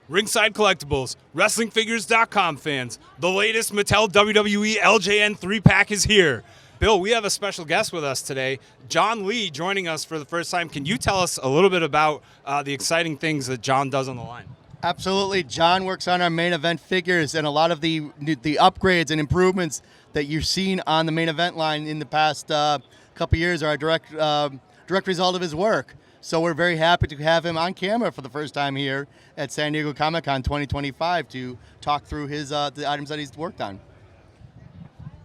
Ringside Collectibles, WrestlingFigures.com fans, the latest Mattel WWE LJN 3-pack is here. Bill, we have a special guest with us today, John Lee, joining us for the first time. Can you tell us a little bit about the exciting things that John does on the line? Absolutely. John works on our main event figures, and a lot of the upgrades and improvements that you've seen on the main event line in the past couple years are a direct result of his work. So we're very happy to have him on camera for the first time here at San Diego Comic-Con 2025 to talk through his the items that he's worked on.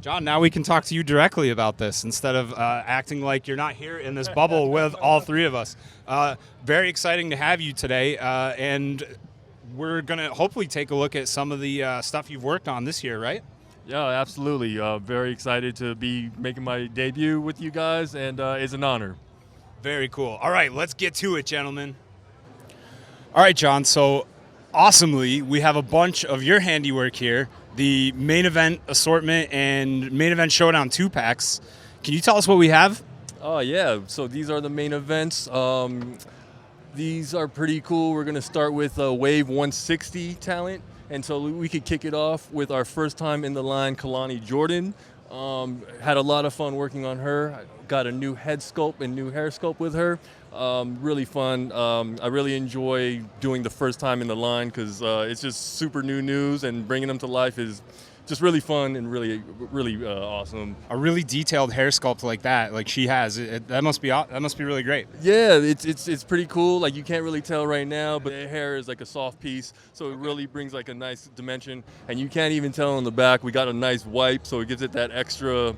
John, now we can talk to you directly about this instead of acting like you're not here in this bubble with all three of us. Very exciting to have you today, and we're going to hopefully take a look at some of the stuff you've worked on this year, right? Yeah, absolutely. Very excited to be making my debut with you guys, and it's an honor. Very cool. All right, let's get to it, gentlemen. All right, John, so awesomely, we have a bunch of your handiwork here, the main event assortment and main event showdown 2-packs. Can you tell us what we have? Oh, yeah. So these are the main events. These are pretty cool. We're going to start with Wave 160 talent. And so we could kick it off with our first time in the line, Kalani Jordan. Had a lot of fun working on her. Got a new head sculpt and new hair sculpt with her. Really fun. I really enjoy doing the first time in the line because it's just super new news, and bringing them to life is just really fun and really awesome. A really detailed hair sculpt like that, like she has, that must be really great. Yeah, it's pretty cool. Like, you can't really tell right now, but the hair is like a soft piece, so it really brings like a nice dimension. And you can't even tell on the back. We got a nice wipe, so it gives it that extra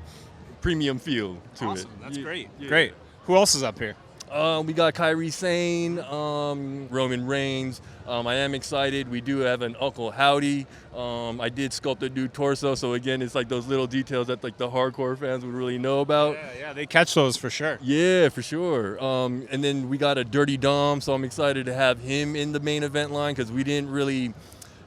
premium feel to it. Awesome, that's great. Yeah. Great. Who else is up here? We got Kairi Sane, Roman Reigns. I am excited. We do have an Uncle Howdy. I did sculpt a new torso, so again, it's like those little details that like the hardcore fans would really know about. Yeah, they catch those for sure. Yeah, for sure. And then we got a Dirty Dom, so I'm excited to have him in the main event line because we didn't really.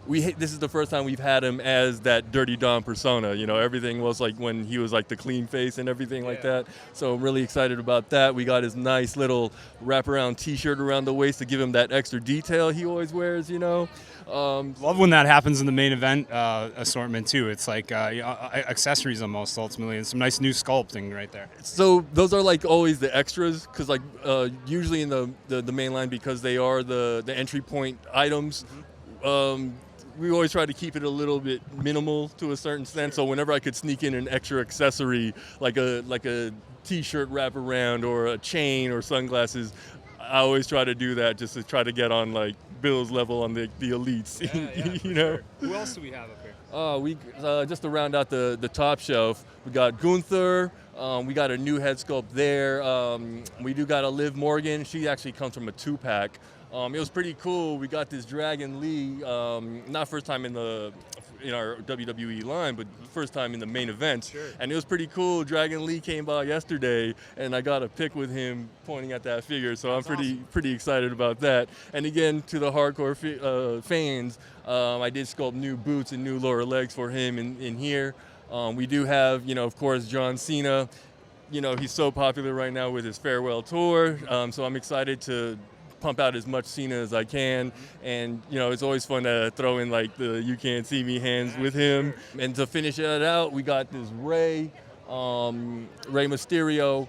This is the first time we've had him as that Dirty Dom persona. You know, everything was like when he was like the clean face and everything like that. So I'm really excited about that. We got his nice little wraparound T-shirt around the waist to give him that extra detail he always wears, you know. Love when that happens in the main event assortment too. It's like accessories almost ultimately, and some nice new sculpting right there. So those are like always the extras because like usually in the main line, because they are the entry point items. We always try to keep it a little bit minimal to a certain extent. So whenever I could sneak in an extra accessory, like a T-shirt wraparound or a chain or sunglasses, I always try to do that just to try to get on like Bill's level on the elites. Yeah, you know. Sure. Who else do we have up here? We just to round out the top shelf, we got Gunther. We got a new head sculpt there. We do got a Liv Morgan. She actually comes from a 2-pack. It was pretty cool. We got this Dragon Lee, not first time in our WWE line, but first time in the main event. Sure. And it was pretty cool. Dragon Lee came by yesterday, and I got a pic with him pointing at that figure. So I'm pretty excited about that. And again, to the hardcore fans, I did sculpt new boots and new lower legs for him in here. We do have, of course, John Cena. He's so popular right now with his farewell tour. So I'm excited to pump out as much Cena as I can, and it's always fun to throw in like the "you can't see me" hands with him. And to finish it out, we got this Rey Mysterio.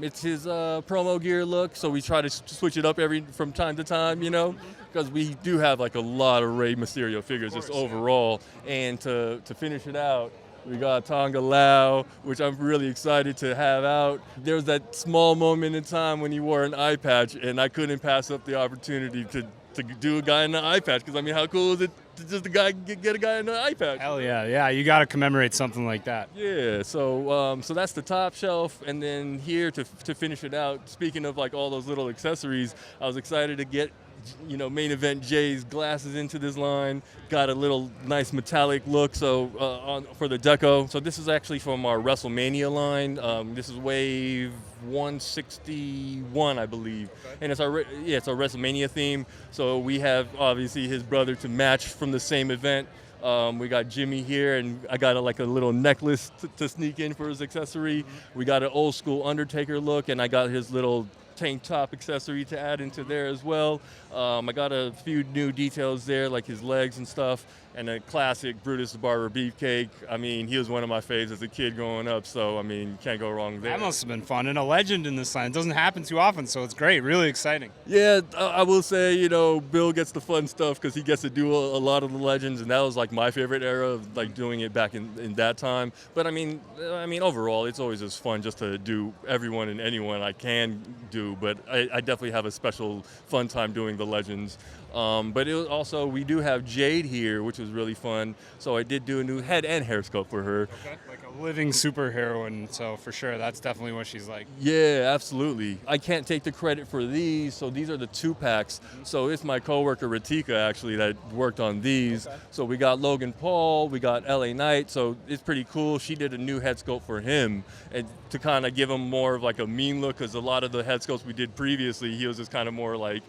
It's his promo gear look, so we try to switch it up from time to time, because we do have like a lot of Rey Mysterio figures just overall. And to finish it out, we got Tonga Lau, which I'm really excited to have out. There was that small moment in time when he wore an eye patch, and I couldn't pass up the opportunity to do a guy in an eye patch, because, I mean, how cool is it to just get a guy in an eye patch? Hell yeah. Yeah, you got to commemorate something like that. Yeah, so that's the top shelf. And then here to finish it out, speaking of like all those little accessories, I was excited to get main event Jay's glasses into this line. Got a little nice metallic look for the deco. So this is actually from our WrestleMania line. This is Wave 161, I believe. Okay. And it's our WrestleMania theme. So we have obviously his brother to match from the same event. We got Jimmy here, and I got a little necklace to sneak in for his accessory. Mm-hmm. We got an old school Undertaker look, and I got his little tank top accessory to add into there as well. I got a few new details there, like his legs and stuff, and a classic Brutus the Barber beefcake. I mean, he was one of my faves as a kid growing up, so I mean, can't go wrong there. That must have been fun, and a legend in this line. It doesn't happen too often, so it's great, really exciting. Yeah, I will say, you know, Bill gets the fun stuff because he gets to do a lot of the legends, and that was like my favorite era of like doing it back in that time. But I mean, overall, it's always just fun just to do everyone and anyone I can do. But I definitely have a special fun time doing the legends. But it was also, we do have Jade here, which was really fun. So I did do a new head and hair sculpt for her. Okay. Like a living superheroine, so for sure, that's definitely what she's like. Yeah, absolutely. I can't take the credit for these, so these are the 2-packs. So it's my coworker Ratika actually that worked on these. Okay. So we got Logan Paul, we got LA Knight, so it's pretty cool. She did a new head sculpt for him, and to kind of give him more of like a mean look, because a lot of the head sculpts we did previously, he was just kind of more like,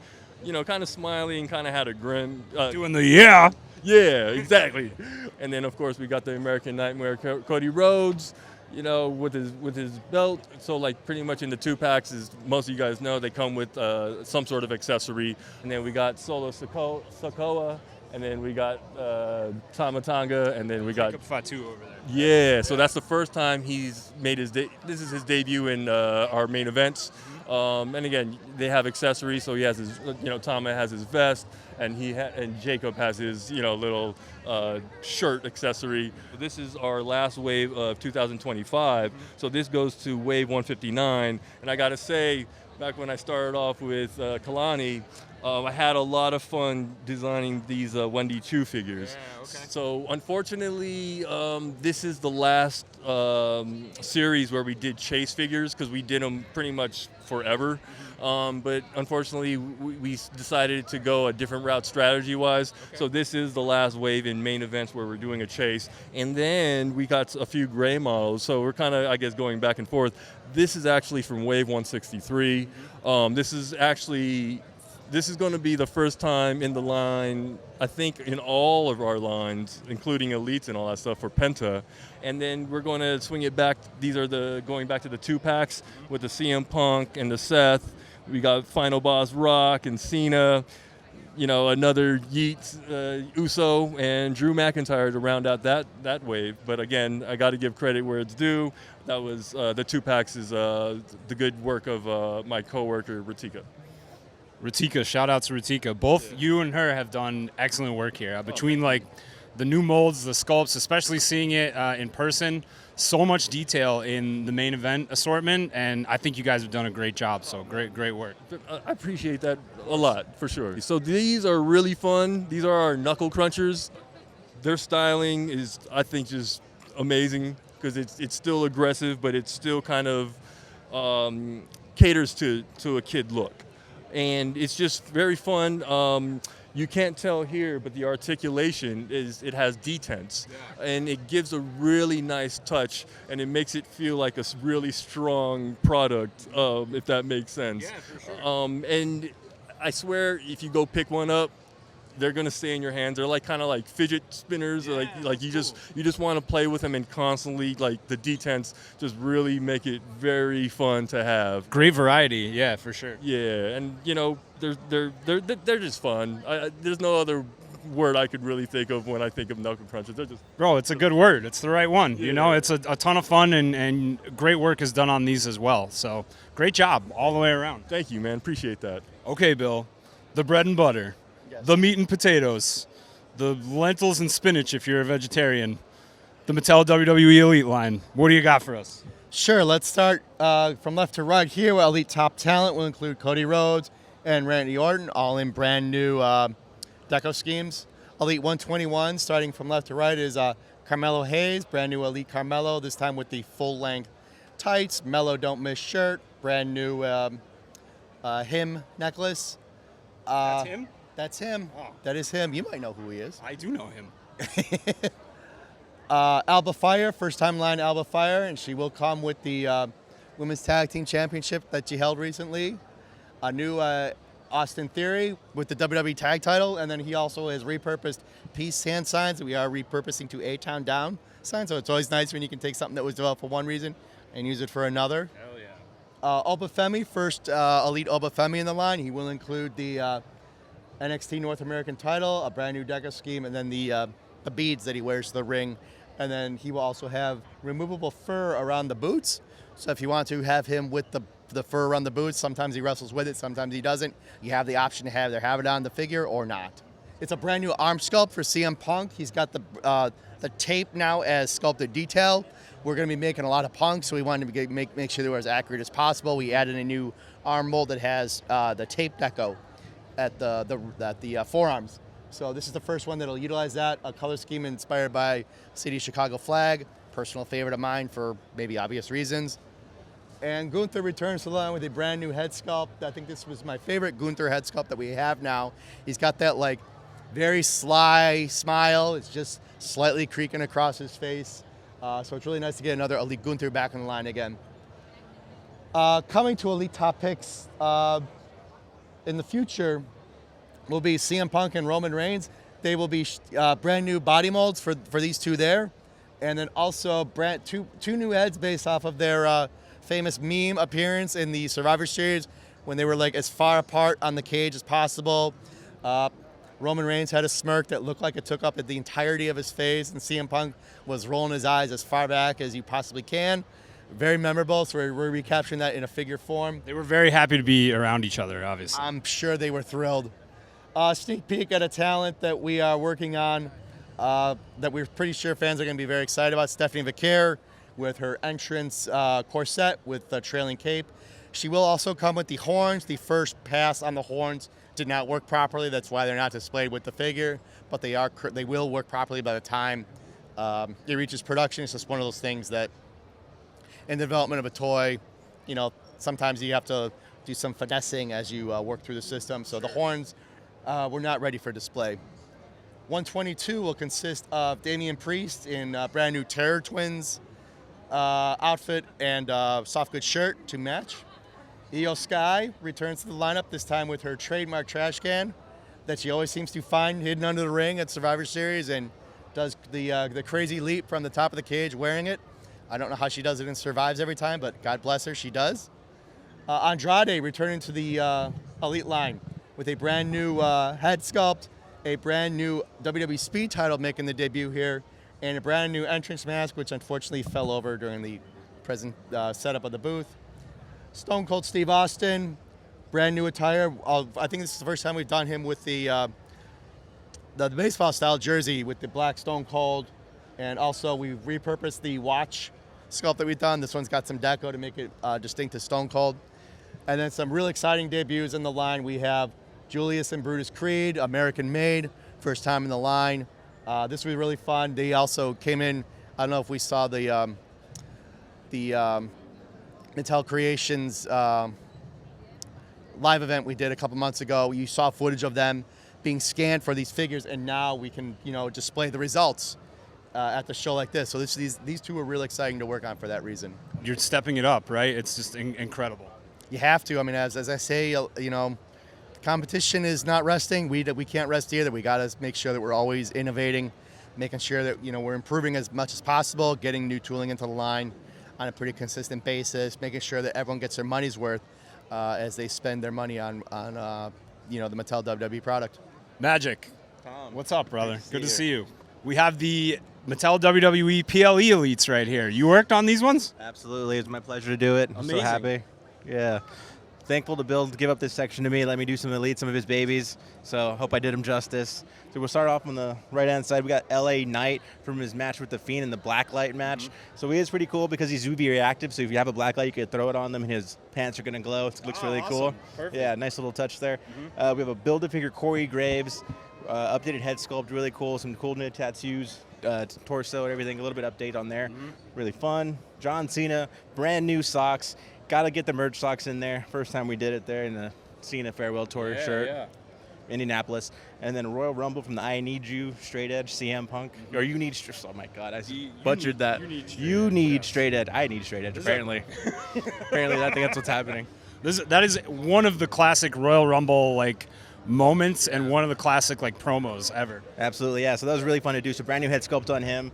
you know, kind of smiley and kind of had a grin. Doing the yeah. Yeah, exactly. And then of course we got the American Nightmare Cody Rhodes, you know, with his belt. So like pretty much in the 2-packs, as most of you guys know, they come with some sort of accessory. And then we got Solo Sikoa, and then we got Tama Tonga, and then we got Jacob Fatu over there. Yeah, so that's the first time he's made this is his debut in our main events. And again, they have accessories, so he has his, you know, Tama has his vest, and and Jacob has his, you know, little shirt accessory. This is our last wave of 2025, so this goes to wave 159. And I gotta say, back when I started off with Kalani, I had a lot of fun designing these Wendy Chu figures. Yeah, okay. So unfortunately, this is the last series where we did chase figures, because we did them pretty much forever. But unfortunately, we decided to go a different route strategy-wise. Okay. So this is the last wave in main events where we're doing a chase. And then we got a few gray models, so we're kind of, I guess, going back and forth. This is actually from wave 163. This is going to be the first time in the line, I think, in all of our lines, including Elites and all that stuff, for Penta. And then we're going to swing it back. These are going back to the 2-packs with the CM Punk and the Seth. We got Final Boss Rock and Cena. You know, another Yeet, Uso, and Drew McIntyre to round out that wave. But again, I got to give credit where it's due. That was the 2-packs is the good work of my coworker Ratika. Ratika, shout out to Ratika. Both you and her have done excellent work here. Between like the new molds, the sculpts, especially seeing it in person, so much detail in the main event assortment, and I think you guys have done a great job. So great work. I appreciate that a lot, for sure. So these are really fun. These are our Knuckle Crunchers. Their styling is, I think, just amazing, because it's still aggressive, but it still kind of caters to a kid look. And it's just very fun. You can't tell here, but the articulation it has detents, and it gives a really nice touch, and it makes it feel like a really strong product, if that makes sense. Yeah, for sure. And I swear, if you go pick one up, they're gonna stay in your hands. They're like kind of like fidget spinners. Yeah, like you just want to play with them, and constantly, like, the detents just really make it very fun to have. Great variety, yeah, for sure. Yeah, and you know, they're just fun. There's no other word I could really think of when I think of Knuckle Crunchers. They're just, bro, it's a good word. It's the right one. Yeah. You know, it's a ton of fun, and great work is done on these as well. So great job all the way around. Thank you, man. Appreciate that. Okay, Bill, the bread and butter, the meat and potatoes, the lentils and spinach if you're a vegetarian, the Mattel WWE Elite line. What do you got for us? Sure, let's start from left to right here. Elite top talent will include Cody Rhodes and Randy Orton, all in brand new deco schemes. Elite 121, starting from left to right, is Carmelo Hayes, brand new Elite Carmelo, this time with the full-length tights, Mellow Don't Miss shirt, brand new him necklace. That's him? That's him. Oh. That is him. You might know who he is. I do know him. Alba Fire, first-time line Alba Fire, and she will come with the Women's Tag Team Championship that she held recently. A new Austin Theory with the WWE Tag title, and then he also has repurposed peace hand signs that we are repurposing to A-Town Down signs, so it's always nice when you can take something that was developed for one reason and use it for another. Hell yeah. Obafemi, first Elite Obafemi in the line. He will include the NXT North American title, a brand new deco scheme, and then the beads that he wears to the ring. And then he will also have removable fur around the boots. So if you want to have him with the fur around the boots, sometimes he wrestles with it, sometimes he doesn't. You have the option to either have it on the figure or not. It's a brand new arm sculpt for CM Punk. He's got the tape now as sculpted detail. We're going to be making a lot of Punk, so we wanted to make sure they were as accurate as possible. We added a new arm mold that has the tape deco at the forearms. So this is the first one that'll utilize that, a color scheme inspired by City of Chicago flag, personal favorite of mine for maybe obvious reasons. And Gunther returns to the line with a brand new head sculpt. I think this was my favorite Gunther head sculpt that we have now. He's got that like very sly smile. It's just slightly creaking across his face. So it's really nice to get another Elite Gunther back in the line again. Coming to Elite Top Picks in the future will be CM Punk and Roman Reigns. They will be brand new body molds for these two there. And then also two new heads based off of their famous meme appearance in the Survivor Series when they were like as far apart on the cage as possible. Roman Reigns had a smirk that looked like it took up the entirety of his face, and CM Punk was rolling his eyes as far back as you possibly can. Very memorable, so we're recapturing that in a figure form. They were very happy to be around each other, obviously. I'm sure they were thrilled. Sneak peek at a talent that we are working on that we're pretty sure fans are going to be very excited about. Stephanie Vaquer with her entrance corset with the trailing cape. She will also come with the horns. The first pass on the horns did not work properly. That's why they're not displayed with the figure, but they will work properly by the time it reaches production. It's just one of those things that in the development of a toy, you know, sometimes you have to do some finessing as you work through the system. So the horns were not ready for display. 122 will consist of Damian Priest in brand new Terror Twins outfit and soft goods shirt to match. Io Sky returns to the lineup, this time with her trademark trash can that she always seems to find hidden under the ring at Survivor Series, and does the crazy leap from the top of the cage wearing it. I don't know how she does it and survives every time, but God bless her, she does. Andrade returning to the Elite line with a brand new head sculpt, a brand new WWE Speed title making the debut here, and a brand new entrance mask, which unfortunately fell over during the present setup of the booth. Stone Cold Steve Austin, brand new attire. I think this is the first time we've done him with the baseball style jersey with the black Stone Cold, and also we've repurposed the watch sculpt that we've done. This one's got some deco to make it distinct to Stone Cold. And then some real exciting debuts in the line. We have Julius and Brutus Creed, American made, first time in the line. This was really fun. They also came in, I don't know if we saw the Mattel Creations live event we did a couple months ago. You saw footage of them being scanned for these figures, and now we can, display the results at the show like this. So these two are really exciting to work on for that reason. You're stepping it up, right? It's just incredible. You have to. I mean, as I say, competition is not resting. We can't rest either. We got to make sure that we're always innovating, making sure that we're improving as much as possible, getting new tooling into the line on a pretty consistent basis, making sure that everyone gets their money's worth as they spend their money on the Mattel WWE product. Magic. Tom, what's up, brother? Good to you. see you. We have the Mattel WWE PLE Elites right here. You worked on these ones? Absolutely. It's my pleasure to do it. I'm so Amazing. happy. Yeah. Thankful to Bill to give up this section to me, let me do some Elite, some of his babies. So hope I did him justice. So we'll start off on the right-hand side. We got LA Knight from his match with The Fiend in the blacklight match. So he is pretty cool because he's UV reactive. So if you have a blacklight, you can throw it on them and his pants are going to glow. It looks really cool. Perfect. Yeah, nice little touch there. We have a Build-A-Figure Corey Graves, updated head sculpt, really cool. Some cool knit tattoos, torso and everything, a little bit update on there. Really fun. John Cena, brand new socks. Got to get the merge socks in there. First time we did it there in the Cena Farewell Tour shirt. Yeah. Indianapolis. And then Royal Rumble from the I Need You Straight Edge CM Punk. Or You Need, oh my God, I butchered that. You need Straight Edge. I need Straight Edge, apparently. Apparently, I think that's what's happening. That is one of the classic Royal Rumble moments and one of the classic promos ever. Absolutely, yeah. So that was really fun to do. So brand new head sculpt on him.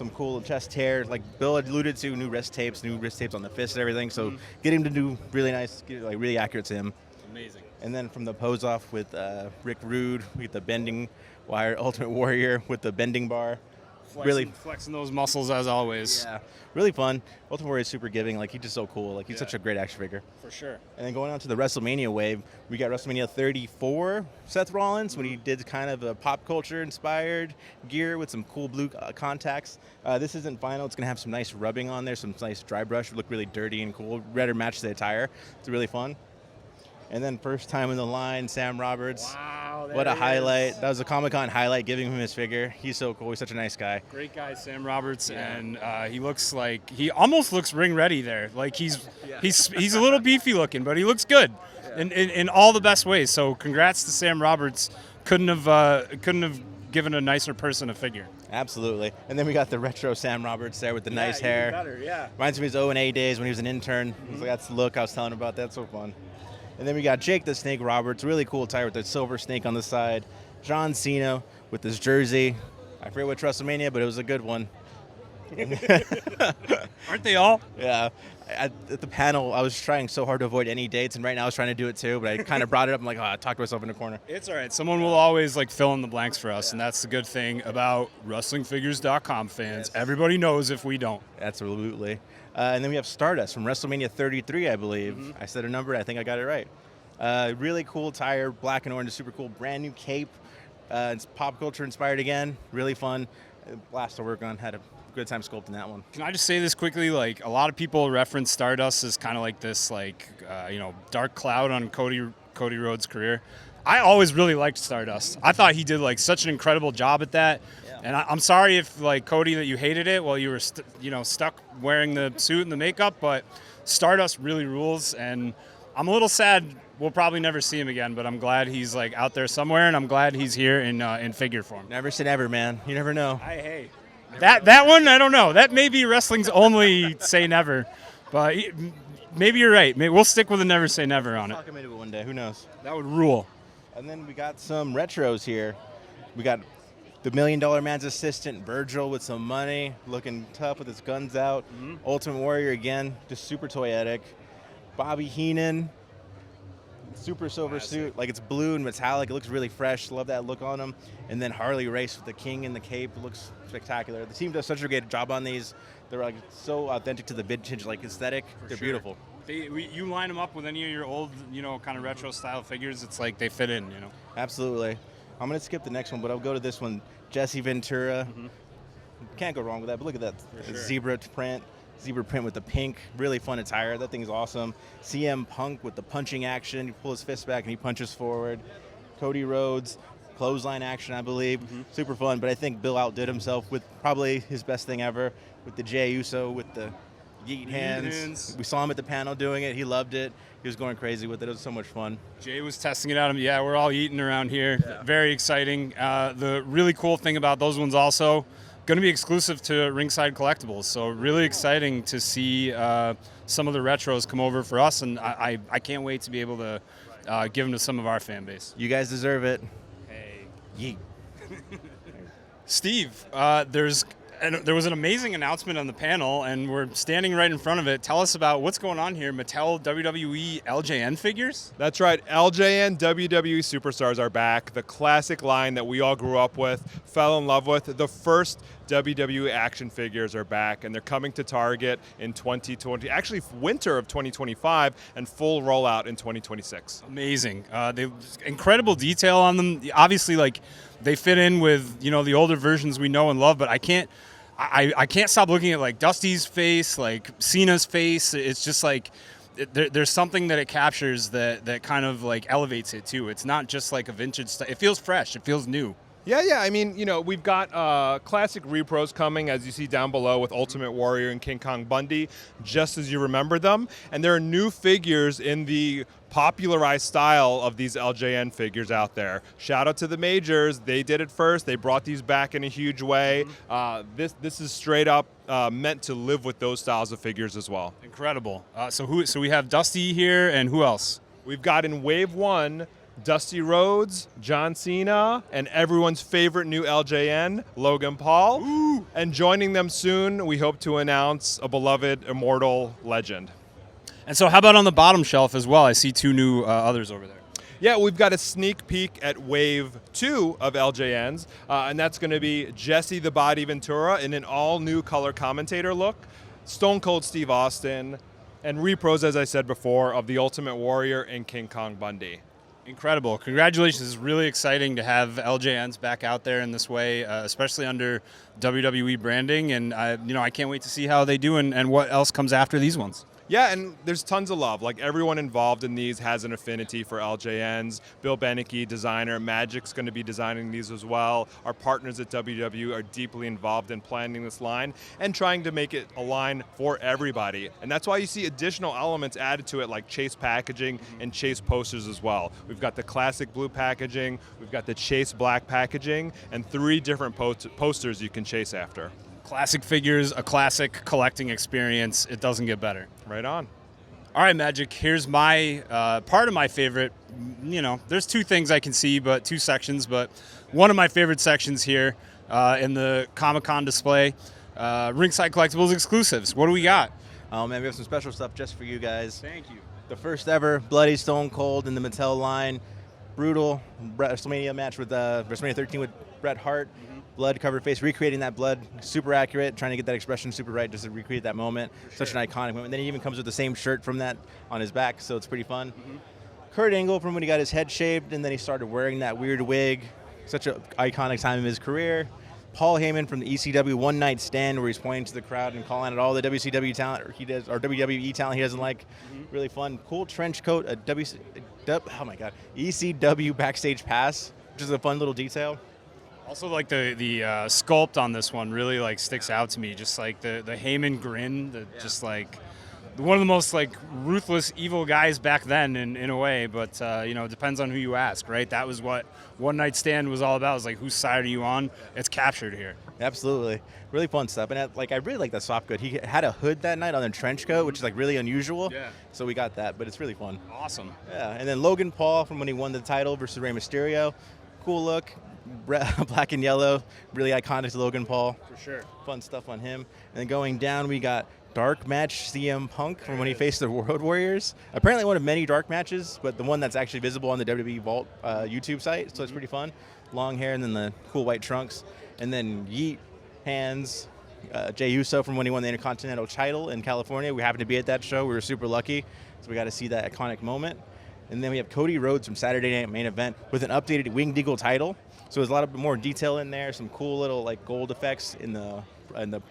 some cool chest hair. Like Bill alluded to, new wrist tapes on the fist and everything. So get him to do really nice, like really accurate to him. Amazing. And then from the pose off with Rick Rude, we get the bending wire Ultimate Warrior with the bending bar. Flexing those muscles as always. Yeah, really fun. Ultimate Warrior is super giving. Like, he's just so cool. Like, he's such a great action figure. For sure. And then going on to the WrestleMania wave, we got WrestleMania 34 Seth Rollins when he did kind of a pop culture inspired gear with some cool blue contacts. This isn't final. It's going to have some nice rubbing on there, some nice dry brush. Look really dirty and cool. Better match the attire. It's really fun. And then first time in the line, Sam Roberts. Wow, what a highlight. That was a Comic-Con highlight, giving him his figure. He's so cool. He's such a nice guy. Great guy, Sam Roberts, and he looks like he almost looks ring ready there. Like he's a little beefy looking, but he looks good in all the best ways. So congrats to Sam Roberts. Couldn't have given a nicer person a figure. Absolutely. And then we got the retro Sam Roberts there with the nice hair. Better, yeah. Reminds me of his O&A days when he was an intern. So that's the look I was telling him about. That's so fun. And then we got Jake the Snake Roberts, really cool attire with the silver snake on the side. John Cena with his jersey. I forget which WrestleMania, but it was a good one. Aren't they all? Yeah. At the panel, I was trying so hard to avoid any dates, and right now I was trying to do it too, but I kind of brought it up. I'm like, I talked myself in a corner. It's all right. Someone will always fill in the blanks for us, and that's the good thing about WrestlingFigures.com fans. Yes. Everybody knows if we don't. Absolutely. And then we have Stardust from WrestleMania 33, I believe. I said a number, I think I got it right. Really cool tire, black and orange, super cool. Brand new cape. It's pop culture inspired again. Really fun. Blast to work on. Had a good time sculpting that one. Can I just say this quickly? A lot of people reference Stardust as kind of like this, dark cloud on Cody Rhodes' career. I always really liked Stardust. I thought he did such an incredible job at that. Yeah. And I'm sorry if Cody that you hated it while you were stuck wearing the suit and the makeup, but Stardust really rules. And I'm a little sad we'll probably never see him again, but I'm glad he's out there somewhere, and I'm glad he's here in figure form. Never say never, man. You never know. Hey. That one, I don't know. That may be wrestling's only say never, but maybe you're right. Maybe we'll stick with a never say never on it. Talk him into it one day. Who knows? That would rule. And then we got some retros here. We got the $1 Million Man's assistant, Virgil, with some money, looking tough with his guns out. Ultimate Warrior again, just super toyetic. Bobby Heenan, super silver suit, it's blue and metallic. It looks really fresh. Love that look on him. And then Harley Race with the king and the cape. It looks spectacular. The team does such a great job on these. They're so authentic to the vintage aesthetic. They're beautiful. You line them up with any of your old, kind of retro style figures. It's they fit in. Absolutely. I'm gonna skip the next one, but I'll go to this one. Jesse Ventura. Can't go wrong with that. But look at that zebra print with the pink, really fun attire. That thing's awesome. CM Punk with the punching action. You pull his fist back and he punches forward. Cody Rhodes, clothesline action, I believe. Super fun, but I think Bill outdid himself with probably his best thing ever with the Jey Uso with the yeet hands. We saw him at the panel doing it. He loved it. He was going crazy with it. It was so much fun. Jay was testing it out. Yeah, we're all eating around here. Yeah. Very exciting. The really cool thing about those ones also, going to be exclusive to Ringside Collectibles. So really exciting to see some of the retros come over for us, and I can't wait to be able to give them to some of our fan base. You guys deserve it. Hey. Yeet. Steve, there was an amazing announcement on the panel, and we're standing right in front of it. Tell us about what's going on here. Mattel WWE LJN figures? That's right. LJN WWE Superstars are back. The classic line that we all grew up with, fell in love with. The first WWE action figures are back, and they're coming to Target in 2020. Actually, winter of 2025, and full rollout in 2026. Amazing. Incredible detail on them. Obviously, they fit in with the older versions we know and love, but I can't stop looking at Dusty's face, Cena's face. It's just there's something that it captures that kind of elevates it too. It's not just a vintage stuff. It feels fresh. It feels new. Yeah. I mean, we've got classic repros coming, as you see down below, with Ultimate Warrior and King Kong Bundy, just as you remember them. And there are new figures in the popularized style of these LJN figures out there. Shout out to the majors. They did it first. They brought these back in a huge way. This is straight up meant to live with those styles of figures as well. Incredible. So we have Dusty here, and who else? We've got in Wave 1, Dusty Rhodes, John Cena, and everyone's favorite new LJN, Logan Paul. Ooh. And joining them soon, we hope to announce a beloved immortal legend. And so how about on the bottom shelf as well? I see 2 new others over there. Yeah, we've got a sneak peek at Wave 2 of LJNs, and that's going to be Jesse the Body Ventura in an all-new color commentator look, Stone Cold Steve Austin, and repros, as I said before, of The Ultimate Warrior and King Kong Bundy. Incredible. Congratulations. It's really exciting to have LJNs back out there in this way, especially under WWE branding. And I can't wait to see how they do and what else comes after these ones. Yeah, and there's tons of love. Like, everyone involved in these has an affinity for LJNs. Bill Beneke, designer. Magic's going to be designing these as well. Our partners at WWE are deeply involved in planning this line and trying to make it a line for everybody. And that's why you see additional elements added to it, like Chase packaging and Chase posters as well. We've got the classic blue packaging, we've got the Chase black packaging, and 3 different posters you can chase after. Classic figures, a classic collecting experience. It doesn't get better. Right on. All right, Magic, here's my part of my favorite. There's 2 things I can see, 2 sections, but one of my favorite sections here in the Comic-Con display, Ringside Collectibles Exclusives. What do we got? Oh man, we have some special stuff just for you guys. Thank you. The first ever Bloody Stone Cold in the Mattel line. Brutal WrestleMania match with WrestleMania 13 with Bret Hart. Blood-covered face, recreating that blood, super accurate, trying to get that expression super right just to recreate that moment. Such an iconic moment. And then he even comes with the same shirt from that on his back, so it's pretty fun. Kurt Angle from when he got his head shaved and then he started wearing that weird wig. Such an iconic time in his career. Paul Heyman from the ECW One Night Stand, where he's pointing to the crowd and calling out all the WCW talent or WWE talent he doesn't like. Really fun. Cool trench coat, a ECW backstage pass, which is a fun little detail. Also, like the sculpt on this one really sticks out to me. Just like the Heyman grin, just like one of the most ruthless, evil guys back then in a way. But it depends on who you ask, right? That was what One Night Stand was all about. It was like, whose side are you on? It's captured here. Absolutely, really fun stuff. And I really like that soft good. He had a hood that night on a trench coat, which is really unusual. Yeah. So we got that, but it's really fun. Awesome. Yeah. And then Logan Paul from when he won the title versus Rey Mysterio. Cool look. Black and yellow, really iconic to Logan Paul. For sure. Fun stuff on him. And then going down, we got Dark Match CM Punk from when he faced the Road Warriors. Apparently one of many dark matches, but the one that's actually visible on the WWE Vault YouTube site, so it's pretty fun. Long hair and then the cool white trunks. And then Yeet Hands, Jey Uso from when he won the Intercontinental title in California. We happened to be at that show. We were super lucky, so we got to see that iconic moment. And then we have Cody Rhodes from Saturday Night Main Event with an updated Winged Eagle title. So there's a lot of more detail in there, some cool little gold effects in the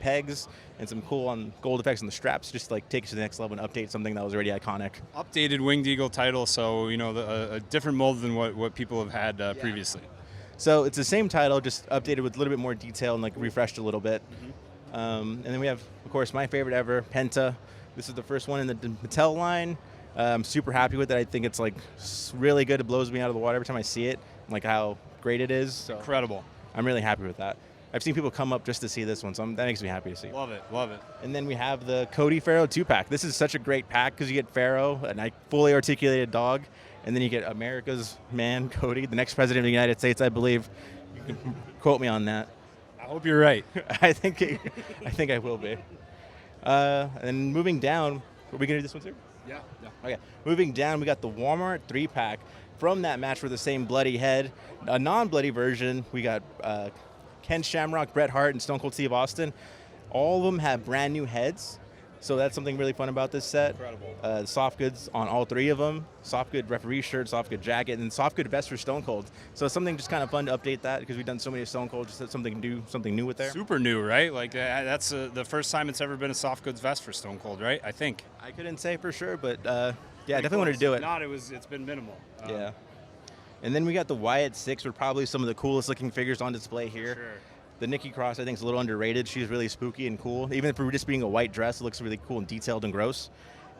pegs, and some cool gold effects on the straps, just to take it to the next level and update something that was already iconic. Updated Winged Eagle title, so a different mold than what people have had previously. So it's the same title, just updated with a little bit more detail and refreshed a little bit. And then we have, of course, my favorite ever, Penta. This is the first one in the Mattel line. I'm super happy with it. I think it's really good. It blows me out of the water every time I see it, how great it is. So Incredible. I'm really happy with that. I've seen people come up just to see this one, so that makes me happy to see. Love it, love it. And then we have the Cody Pharaoh 2-pack. This is such a great pack because you get Pharaoh, a fully articulated dog, and then you get America's man, Cody, the next president of the United States, I believe. You can quote me on that. I hope you're right. I think I will be. And moving down, are we going to do this one too? Yeah. Okay. Moving down, we got the Walmart 3-pack from that match for the same bloody head. A non-bloody version, we got Ken Shamrock, Bret Hart, and Stone Cold Steve Austin. All of them have brand new heads, so that's something really fun about this set. Incredible. Soft goods on all 3 of them. Soft good referee shirt, soft good jacket, and soft good vest for Stone Cold. So it's something just kind of fun to update that because we've done so many Stone Cold, just something new with there. Super new, right? That's the first time it's ever been a soft goods vest for Stone Cold, right? I think. I couldn't say for sure, but yeah, I definitely wanted to do it. If not, it's been minimal. Yeah. And then we got the Wyatt 6, with probably some of the coolest looking figures on display here. Sure. The Nikki Cross, I think, is a little underrated. She's really spooky and cool. Even for just being a white dress, it looks really cool and detailed and gross.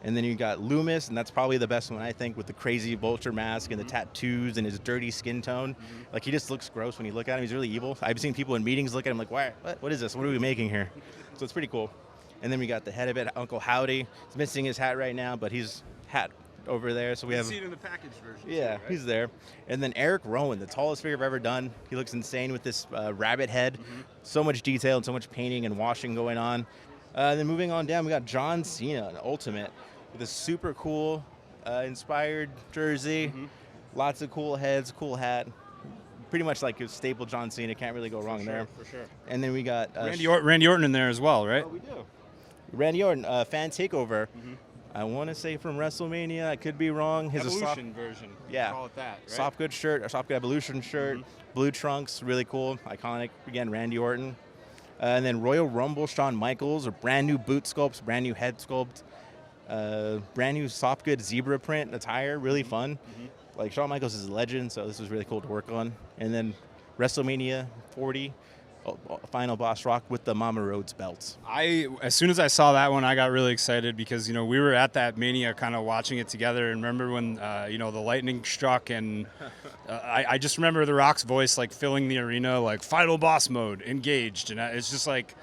And then you got Loomis, and that's probably the best one, I think, with the crazy vulture mask and the tattoos and his dirty skin tone. He just looks gross when you look at him. He's really evil. I've seen people in meetings look at him like, what is this? What are we making here? So it's pretty cool. And then we got the head of it, Uncle Howdy. He's missing his hat right now, but his hat over there. So we have. See it in the package version. Yeah, too, right? he's there. And then Eric Rowan, the tallest figure I've ever done. He looks insane with this rabbit head. So much detail and so much painting and washing going on. Then moving on down, we got John Cena, an Ultimate, with a super cool inspired jersey. Lots of cool heads, cool hat. Pretty much like a staple John Cena. Can't really go wrong there. For sure. And then we got Randy Orton in there as well, right? we do. Randy Orton, fan takeover. I want to say from WrestleMania. I could be wrong. His Evolution version. Yeah. Call it that, right? Soft Good shirt, or Soft Good Evolution shirt, blue trunks, really cool, iconic. Again, Randy Orton. And then Royal Rumble, Shawn Michaels, a brand new boot sculpt, brand new head sculpt, brand new Soft Good zebra print attire, really fun. Like Shawn Michaels is a legend, so this was really cool to work on. And then WrestleMania 40, final boss Rock with the Mama Rhodes belts. As soon as I saw that one, I got really excited because, we were at that Mania kind of watching it together. And remember when, the lightning struck and I just remember The Rock's voice like filling the arena, like final boss mode, engaged. And it's just like,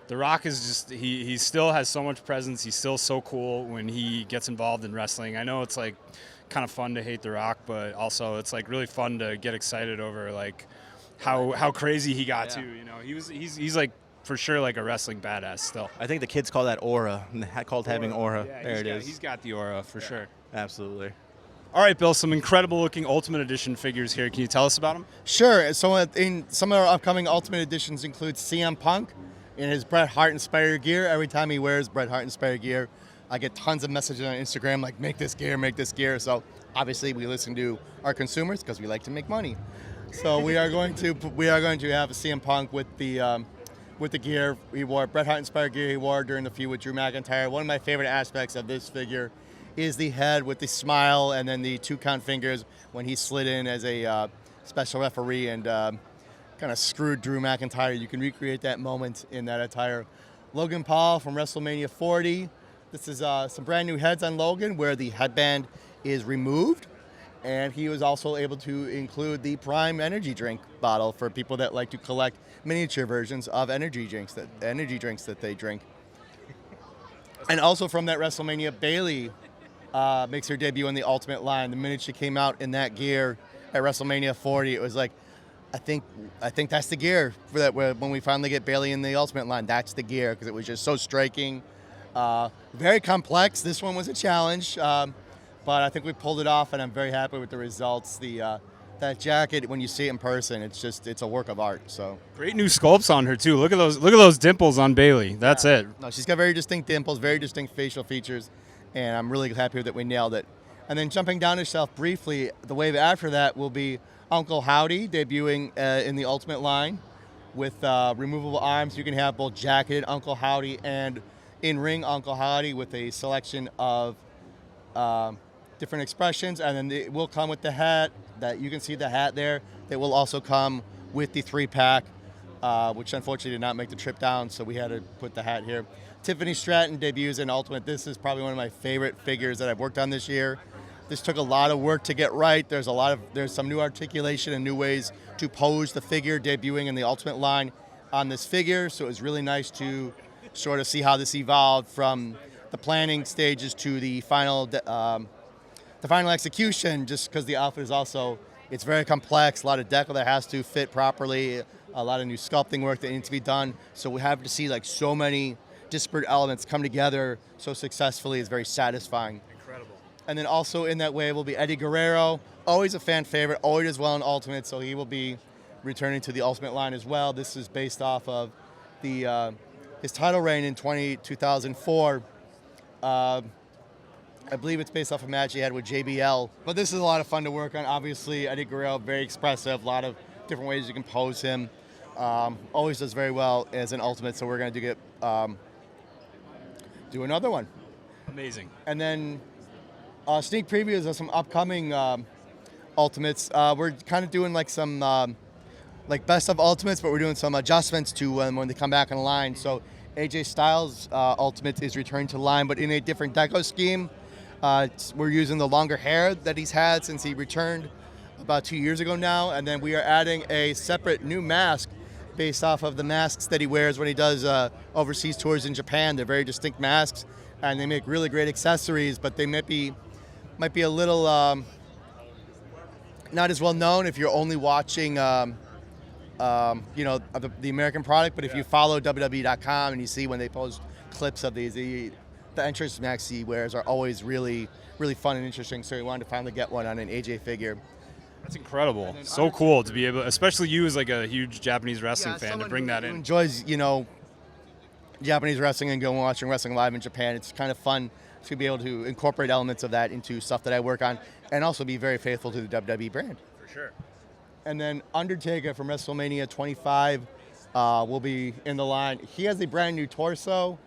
The Rock is just, he still has so much presence. He's still so cool when he gets involved in wrestling. I know it's like kind of fun to hate The Rock, but also it's like really fun to get excited over like how crazy he got too. He's like for sure like a wrestling badass still. I think the kids call that aura, called having aura. Yeah, there it is. He's got the aura for sure. Absolutely. All right, Bill, some incredible looking Ultimate Edition figures here. Can you tell us about them? Sure. So in some of our upcoming Ultimate Editions include CM Punk in his Bret Hart inspired gear. Every time he wears Bret Hart inspired gear, I get tons of messages on Instagram like, make this gear, make this gear. So obviously we listen to our consumers because we like to make money. So we are going to have a CM Punk with the gear he wore, Bret Hart inspired gear he wore during the feud with Drew McIntyre. One of my favorite aspects of this figure is the head with the smile and then the 2-count fingers when he slid in as a special referee and kind of screwed Drew McIntyre. You can recreate that moment in that attire. Logan Paul from WrestleMania 40. This is some brand new heads on Logan where the headband is removed. And he was also able to include the Prime energy drink bottle for people that like to collect miniature versions of energy drinks that they drink. And also from that WrestleMania, Bayley makes her debut in the Ultimate line. The minute she came out in that gear at WrestleMania 40, it was like, I think that's the gear for that. When we finally get Bayley in the Ultimate line, that's the gear because it was just so striking, very complex. This one was a challenge. But I think we pulled it off, and I'm very happy with the results. That jacket, when you see it in person, it's a work of art. So great new sculpts on her too. Look at those dimples on Bayley. That's it. No, she's got very distinct dimples, very distinct facial features, and I'm really happy that we nailed it. And then jumping down the shelf briefly, the wave after that will be Uncle Howdy debuting in the Ultimate line with removable arms. You can have both jacketed Uncle Howdy and in-ring Uncle Howdy with a selection of different expressions, and then it will come with the hat. That you can see the hat there. It will also come with the 3-pack, which unfortunately did not make the trip down, so we had to put the hat here. Tiffany Stratton debuts in Ultimate. This is probably one of my favorite figures that I've worked on this year. This took a lot of work to get right. There's some new articulation and new ways to pose the figure debuting in the Ultimate line on this figure, so it was really nice to sort of see how this evolved from the planning stages to the final execution, just because the outfit is also, it's very complex, a lot of decal that has to fit properly, a lot of new sculpting work that needs to be done. So we have to see like so many disparate elements come together so successfully is very satisfying. Incredible. And then also in that way will be Eddie Guerrero, always a fan favorite, always does well in Ultimate, so he will be returning to the Ultimate line as well. This is based off of his title reign in 2004. I believe it's based off a match he had with JBL. But this is a lot of fun to work on. Obviously, Eddie Guerrero, very expressive, a lot of different ways you can pose him. Always does very well as an Ultimate, so we're going to do another one. Amazing. And then sneak previews of some upcoming Ultimates. We're kind of doing like some like best of Ultimates, but we're doing some adjustments to when they come back in line. So AJ Styles Ultimate is returning to line, but in a different deco scheme. We're using the longer hair that he's had since he returned about 2 years ago now, and then we are adding a separate new mask based off of the masks that he wears when he does overseas tours in Japan. They're very distinct masks, and they make really great accessories, but they might be might be a little not as well known if you're only watching the American product, but if you follow WWE.com and you see when they post clips of these, the entrance maxi wears are always really, really fun and interesting. So we wanted to finally get one on an AJ figure. That's incredible. So cool to be able, especially you as like a huge Japanese wrestling fan, to bring that who in. Enjoys, Japanese wrestling and going watching wrestling live in Japan. It's kind of fun to be able to incorporate elements of that into stuff that I work on, and also be very faithful to the WWE brand. For sure. And then Undertaker from WrestleMania 25 will be in the line. He has a brand new torso.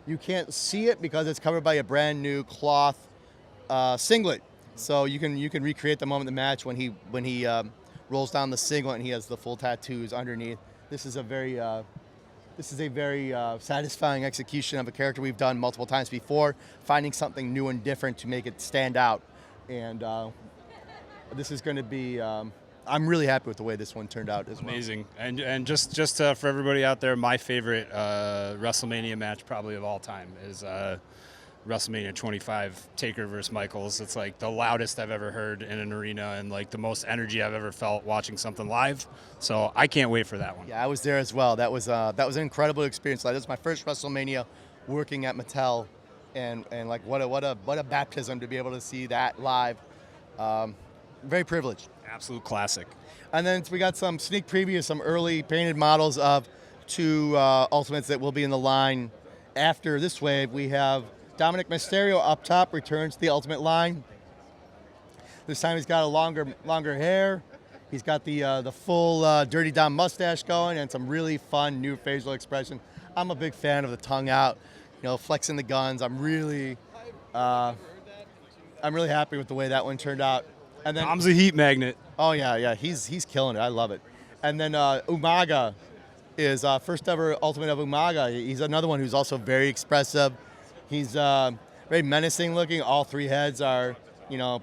You can't see it because it's covered by a brand new cloth singlet. So you can recreate the moment of the match when he rolls down the singlet and he has the full tattoos underneath. This is a very satisfying execution of a character we've done multiple times before, finding something new and different to make it stand out. And this is going to be. I'm really happy with the way this one turned out as well. Amazing. And just for everybody out there, my favorite WrestleMania match probably of all time is WrestleMania 25, Taker versus Michaels. It's like the loudest I've ever heard in an arena and like the most energy I've ever felt watching something live. So I can't wait for that one. Yeah, I was there as well. That was an incredible experience. That was my first WrestleMania working at Mattel, and like what a baptism to be able to see that live. Very privileged. Absolute classic. And then we got some sneak previews, some early painted models of two Ultimates that will be in the line after this wave. We have Dominic Mysterio up top, returns to the Ultimate line. This time he's got a longer hair. He's got the full Dirty Dom mustache going and some really fun new facial expression. I'm a big fan of the tongue out, flexing the guns. I'm really happy with the way that one turned out. And then Dom's a heat magnet. Oh yeah, he's killing it. I love it. And then Umaga is first ever Ultimate of Umaga. He's another one who's also very expressive. He's very menacing looking. All three heads are,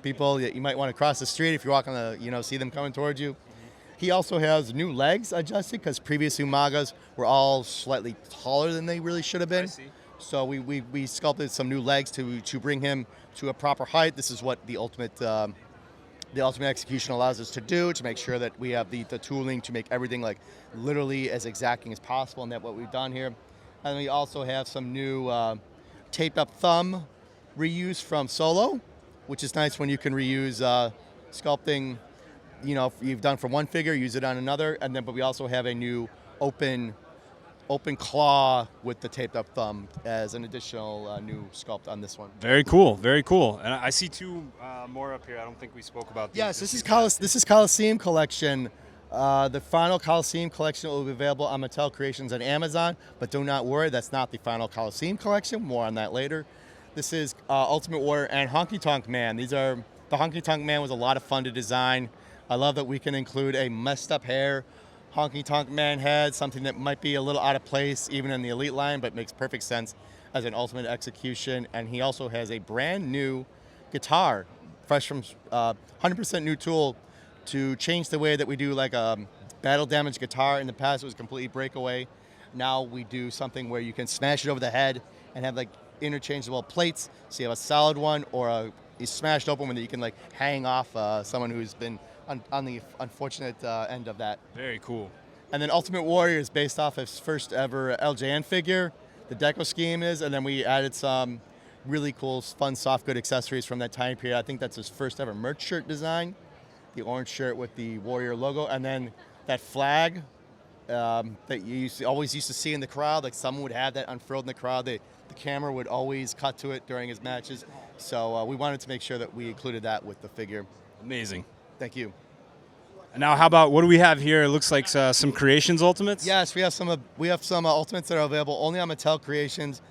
people that you might want to cross the street if you're walking see them coming towards you. He also has new legs adjusted because previous Umagas were all slightly taller than they really should have been. I see. So we sculpted some new legs to bring him to a proper height. This is what the Ultimate execution allows us to do, to make sure that we have the tooling to make everything like literally as exacting as possible, and that's what we've done here. And we also have some new taped up thumb reuse from Solo, which is nice when you can reuse sculpting, if you've done for one figure, use it on another. And then, but we also have a new open claw with the taped up thumb as an additional new sculpt on this one. Very cool, very cool. And I see two more up here. I don't think we spoke about these. Yes, this is Coliseum collection. The final Coliseum collection will be available on Mattel Creations and Amazon, but do not worry, that's not the final Coliseum collection. More on that later. This is Ultimate Warrior and Honky Tonk Man. The Honky Tonk Man was a lot of fun to design. I love that we can include a messed up hair Honky Tonk Man head, something that might be a little out of place even in the Elite line, but makes perfect sense as an Ultimate execution. And he also has a brand new guitar, fresh from 100% new tool to change the way that we do like a battle damage guitar. In the past, it was completely breakaway. Now we do something where you can smash it over the head and have like interchangeable plates. So you have a solid one or a smashed open one that you can like hang off someone who's been on the unfortunate end of that. Very cool. And then Ultimate Warrior is based off his first ever LJN figure. The deco scheme is, and then we added some really cool, fun, soft good accessories from that time period. I think that's his first ever merch shirt design. The orange shirt with the Warrior logo, and then that flag that you always used to see in the crowd. Like someone would have that unfurled in the crowd. The camera would always cut to it during his matches. So we wanted to make sure that we included that with the figure. Amazing. Thank you. And now, how about what do we have here? It looks like some Creations Ultimates. Yes, we have some Ultimates that are available only on Mattel Creations.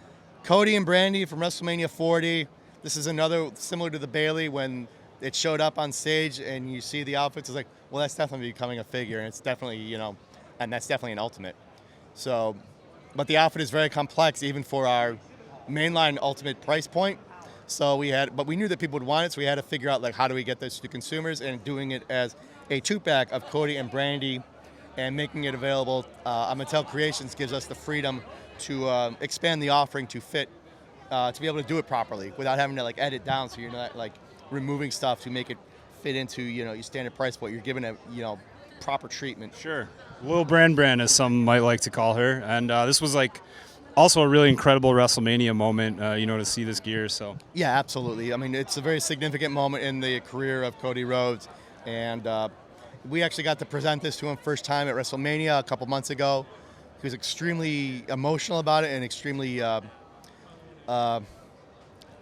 Cody and Brandy from WrestleMania 40. This is another similar to the Bailey when it showed up on stage and you see the outfits. It's like, well, that's definitely becoming a figure, and it's definitely and that's definitely an Ultimate. So, but the outfit is very complex even for our mainline Ultimate price point. So but we knew that people would want it, so we had to figure out like how do we get this to consumers, and doing it as a 2-pack of Cody and Brandy and making it available on Mattel Creations gives us the freedom to expand the offering to fit, to be able to do it properly without having to like edit down, so you're not like removing stuff to make it fit into your standard price point. You're giving it proper treatment. Sure. Lil Brand, as some might like to call her. And this was like also a really incredible WrestleMania moment, to see this gear. So Yeah, absolutely. I mean, it's a very significant moment in the career of Cody Rhodes. And we actually got to present this to him first time at WrestleMania a couple months ago. He was extremely emotional about it and extremely, I don't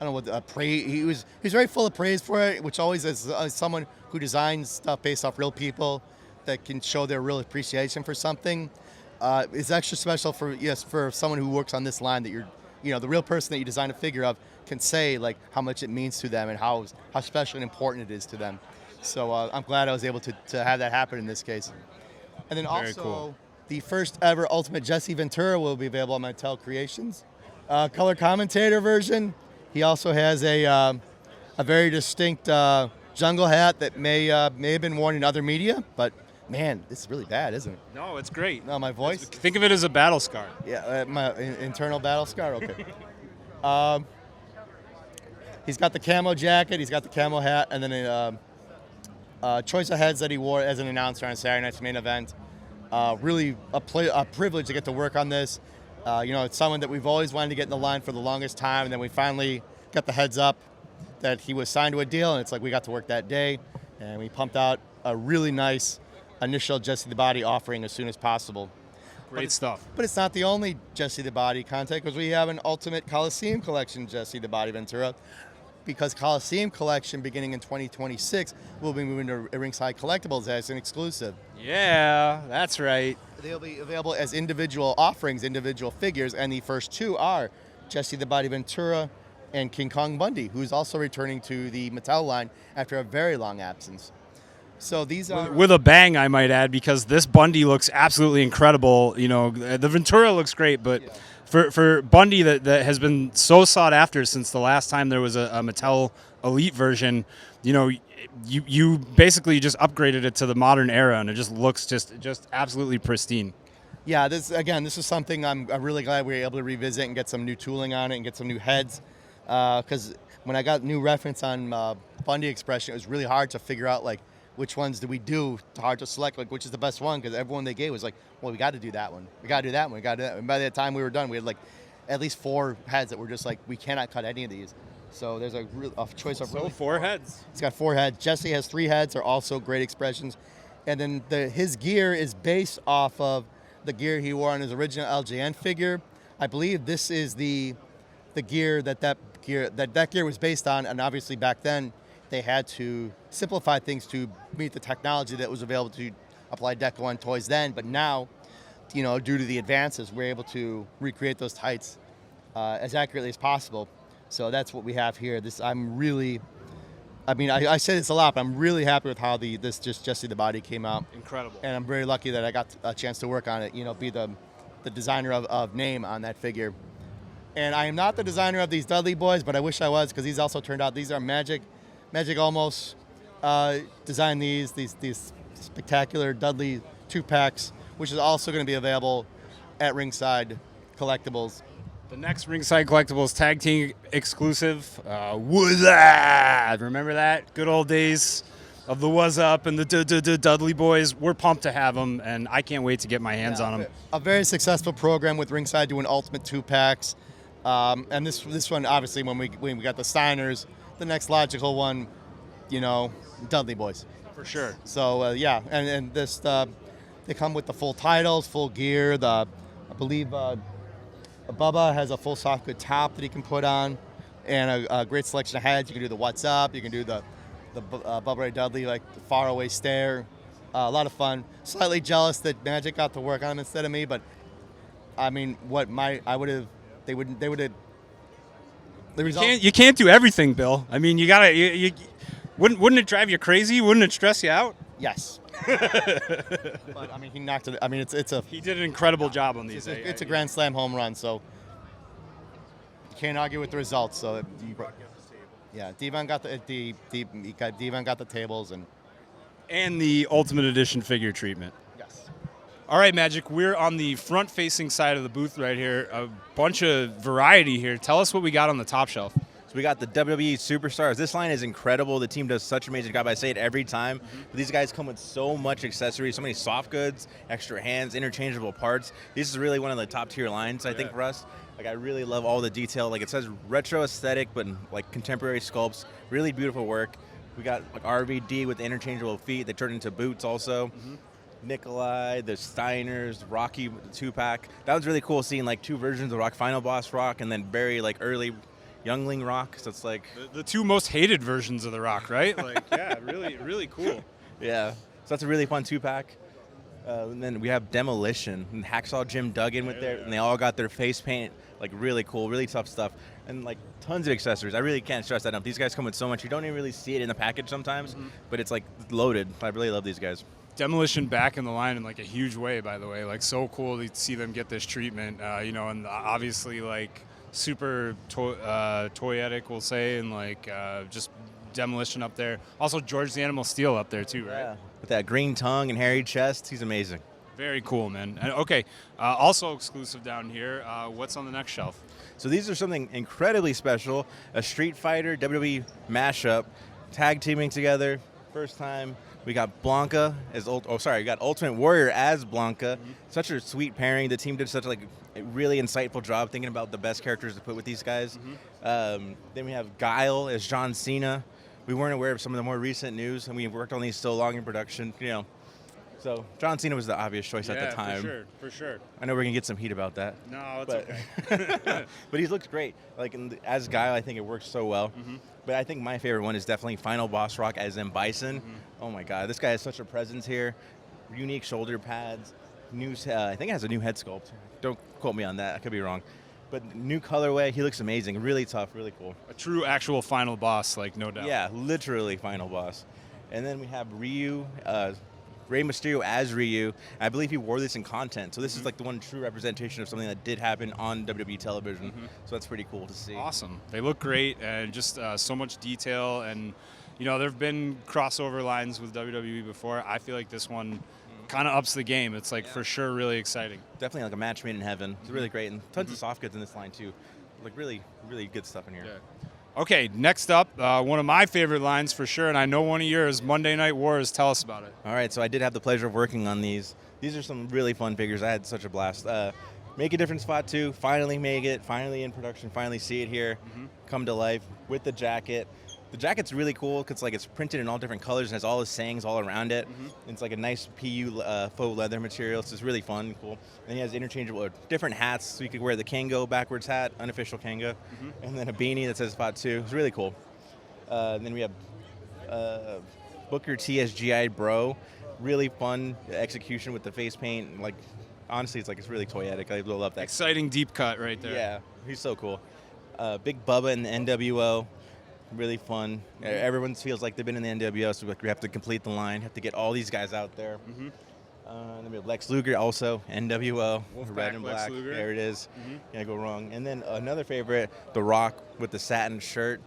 know what, praise. He was very full of praise for it, which always is someone who designs stuff based off real people that can show their real appreciation for something. It's extra special for someone who works on this line that the real person that you design a figure of can say like how much it means to them and how special and important it is to them. So I'm glad I was able to have that happen in this case. And then Very also cool. the first ever Ultimate Jesse Ventura will be available on Mattel Creations. Color commentator version. He also has a very distinct jungle hat that may have been worn in other media, but man, this is really bad, isn't it? no, it's great. No, my voice? Think of it as a battle scar. Yeah, my internal battle scar. Okay. He's got the camo jacket. He's got the camo hat, and then a choice of heads that he wore as an announcer on Saturday night's main event. Really a privilege to get to work on this. It's someone that we've always wanted to get in the line for the longest time, and then we finally got the heads up that he was signed to a deal, and it's like we got to work that day, and we pumped out a really nice initial Jesse the Body offering as soon as possible. Great stuff. But it's not the only Jesse the Body content, because we have an Ultimate Coliseum Collection Jesse the Body Ventura, because Coliseum Collection, beginning in 2026, will be moving to Ringside Collectibles as an exclusive. Yeah, that's right. They'll be available as individual offerings, individual figures, and the first two are Jesse the Body Ventura and King Kong Bundy, who's also returning to the Mattel line after a very long absence. So these are... With a bang, I might add, because this Bundy looks absolutely incredible. The Ventura looks great, but for Bundy that has been so sought after since the last time there was a Mattel Elite version, you basically just upgraded it to the modern era, and it just looks just absolutely pristine. Yeah, this is something I'm really glad we were able to revisit and get some new tooling on it and get some new heads. Because when I got new reference on Bundy Expression, it was really hard to figure out like which ones do we do. Hard to select like which is the best one, because everyone they gave was like, well, we got to do that one. We got to do that one. We got to do that one. And by the time we were done, we had like at least 4 heads that were just like, we cannot cut any of these. So there's a choice of really 4 heads. He's got 4 heads. Jesse has 3 heads. They're also great expressions. And then his gear is based off of the gear he wore on his original LJN figure. I believe this is the gear that gear was based on, and obviously back then they had to simplify things to meet the technology that was available to apply deco on toys then. But now, due to the advances, we're able to recreate those tights as accurately as possible. So that's what we have here. I say this a lot, but I'm really happy with how this Jesse the Body came out. Incredible. And I'm very lucky that I got a chance to work on it, be the designer of name on that figure. And I am not the designer of these Dudley boys, but I wish I was, because these also turned out, these are Magic almost designed these spectacular Dudley 2-packs, which is also going to be available at Ringside Collectibles. The next Ringside Collectibles tag team exclusive, was that? Remember that? Good old days of the Was Up and the Dudley boys. We're pumped to have them, and I can't wait to get my hands on them. A very successful program with Ringside doing Ultimate 2-packs. And this one, obviously, when we got the signers, the next logical one, Dudley boys. For sure. So, and this, they come with the full titles, full gear. I believe Bubba has a full soft good top that he can put on, and a great selection of heads. You can do the What's Up, you can do the Bubba Ray Dudley, like the faraway stare. A lot of fun. Slightly jealous that Magic got to work on him instead of me, but I mean, they would have. You can't do everything, Bill. I mean, you wouldn't it drive you crazy? Wouldn't it stress you out? Yes. But I mean, he knocked it. I mean, he did an incredible job on these. It's a Grand Slam home run, so you can't argue with the results. So Devon got Devon got the tables and the Ultimate Edition figure treatment. Yes. All right, Magic. We're on the front-facing side of the booth right here. A bunch of variety here. Tell us what we got on the top shelf. So So we got the WWE Superstars. This line is incredible. The team does such an amazing job. I say it every time. But these guys come with so much accessories, so many soft goods, extra hands, interchangeable parts. This is really one of the top tier lines, I think, for us. Like, I really love all the detail. Like, it says retro aesthetic, but like contemporary sculpts. Really beautiful work. We got like RVD with the interchangeable feet. They turn into boots also. Nikolai, the Steiners, Rocky, the 2-pack. That was really cool seeing like 2 versions of Rock, Final Boss Rock, and then very like early Youngling Rock. So it's like The 2 most hated versions of The Rock, right? Like, yeah, really, really cool. yeah. So that's a really fun 2-pack. And then we have Demolition and Hacksaw Jim Duggan with there, and they all got their face paint. Like, really cool, really tough stuff, and like tons of accessories. I really can't stress that enough. These guys come with so much. You don't even really see it in the package sometimes, but it's like loaded. I really love these guys. Demolition back in the line in like a huge way, by the way. Like, so cool to see them get this treatment. You know, and obviously like super toyetic, we'll say, and like just Demolition up there. Also George the Animal Steel up there too, right? Yeah. With that green tongue and hairy chest, he's amazing. Very cool, man. And okay, also exclusive down here. What's on the next shelf? So these are something incredibly special. A Street Fighter WWE mashup, tag teaming together, first time. We got Blanca as we got Ultimate Warrior as Blanca. Such a sweet pairing. The team did such like a really insightful job thinking about the best characters to put with these guys. Then we have Guile as John Cena. We weren't aware of some of the more recent news, and we worked on these so long in production, you know. So John Cena was the obvious choice at the time. for sure. I know we're gonna get some heat about that. No, it's okay. But he's looked great. Like as Guile, I think it works so well. But I think my favorite one is definitely Final Boss Rock as M. Bison. Oh my God, this guy has such a presence here. Unique shoulder pads. I think it has a new head sculpt. Don't quote me on that. I could be wrong. But new colorway. He looks amazing. Really tough. Really cool. A true, actual final boss, like, no doubt. Yeah, literally final boss. And then we have Ryu. Rey Mysterio as Ryu. I believe he wore this in content. So this is like the one true representation of something that did happen on WWE television. So that's pretty cool to see. Awesome. They look great, and just so much detail. And, you know, there have been crossover lines with WWE before. I feel like this one kind of ups the game. It's like for sure really exciting. Definitely like a match made in heaven. It's really great. And tons of soft goods in this line too. Like really, really good stuff in here. Okay, next up, one of my favorite lines for sure, and I know one of yours, Monday Night Wars. Tell us about it. All right, so I did have the pleasure of working on these. These are some really fun figures. I had such a blast. Make a Difference Spot 2, finally make it, finally in production, finally see it here, come to life with the jacket. The jacket's really cool because like it's printed in all different colors and has all the sayings all around it. It's like a nice PU faux leather material, so it's really fun and cool. And he has interchangeable different hats, so you could wear the Kango backwards hat, unofficial Kango, and then a beanie that says Spot 2. It's really cool. And then we have Booker T as GI Bro. Really fun execution with the face paint. Like honestly, it's really toyetic. I love that. Exciting deep cut right there. Yeah, he's so cool. Big Bubba in the NWO. Really fun. Everyone feels like they've been in the NWO, so we have to complete the line. Have to get all these guys out there. Then we have Lex Luger also, NWO, red and black. There it is. Can't go wrong. And then another favorite, The Rock with the satin shirt.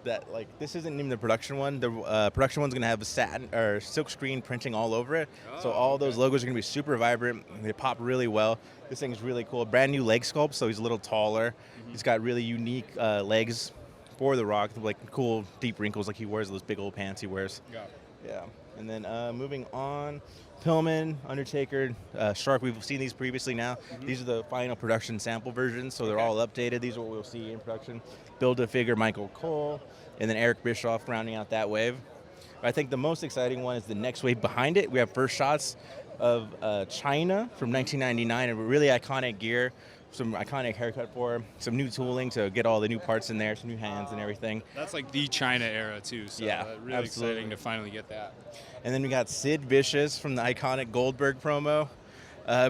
That like this isn't even the production one. The production one's gonna have a satin or silk screen printing all over it. So all those logos are gonna be super vibrant. They pop really well. This thing's really cool. Brand new leg sculpt, so he's a little taller. He's got really unique legs for The Rock, like cool deep wrinkles like he wears those big old pants he wears. Yeah. And then moving on, Pillman, Undertaker, Shark. We've seen these previously now. These are the final production sample versions, so they're all updated. These are what we'll see in production. Build-A-Figure Michael Cole, and then Eric Bischoff rounding out that wave. I think the most exciting one is the next wave behind it. We have first shots of China from 1999, a really iconic gear. Some iconic haircut for him, some new tooling to get all the new parts in there, some new hands and everything. That's like the China era too, so yeah, really exciting to finally get that. And then we got Sid Vicious from the iconic Goldberg promo.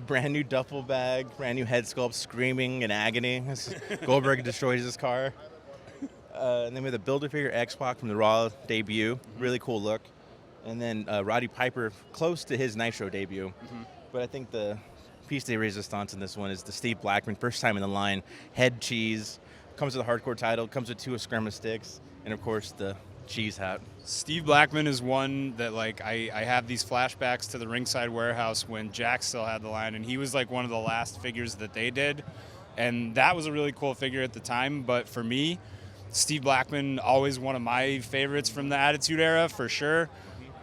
Brand new duffel bag, brand new head sculpt, screaming in agony. Goldberg destroys his car. And then we have the Build-A-Figure X-Pac from the Raw debut, really cool look. And then Roddy Piper, close to his Nitro debut. But I think the piece de resistance in this one is the Steve Blackman, first time in the line, head cheese, comes with a hardcore title, comes with 2 Eskrima sticks, and of course the cheese hat. Steve Blackman is one that like I have these flashbacks to the Ringside Warehouse when Jack still had the line, and he was like one of the last figures that they did, and that was a really cool figure at the time. But for me, Steve Blackman, always one of my favorites from the Attitude Era, for sure.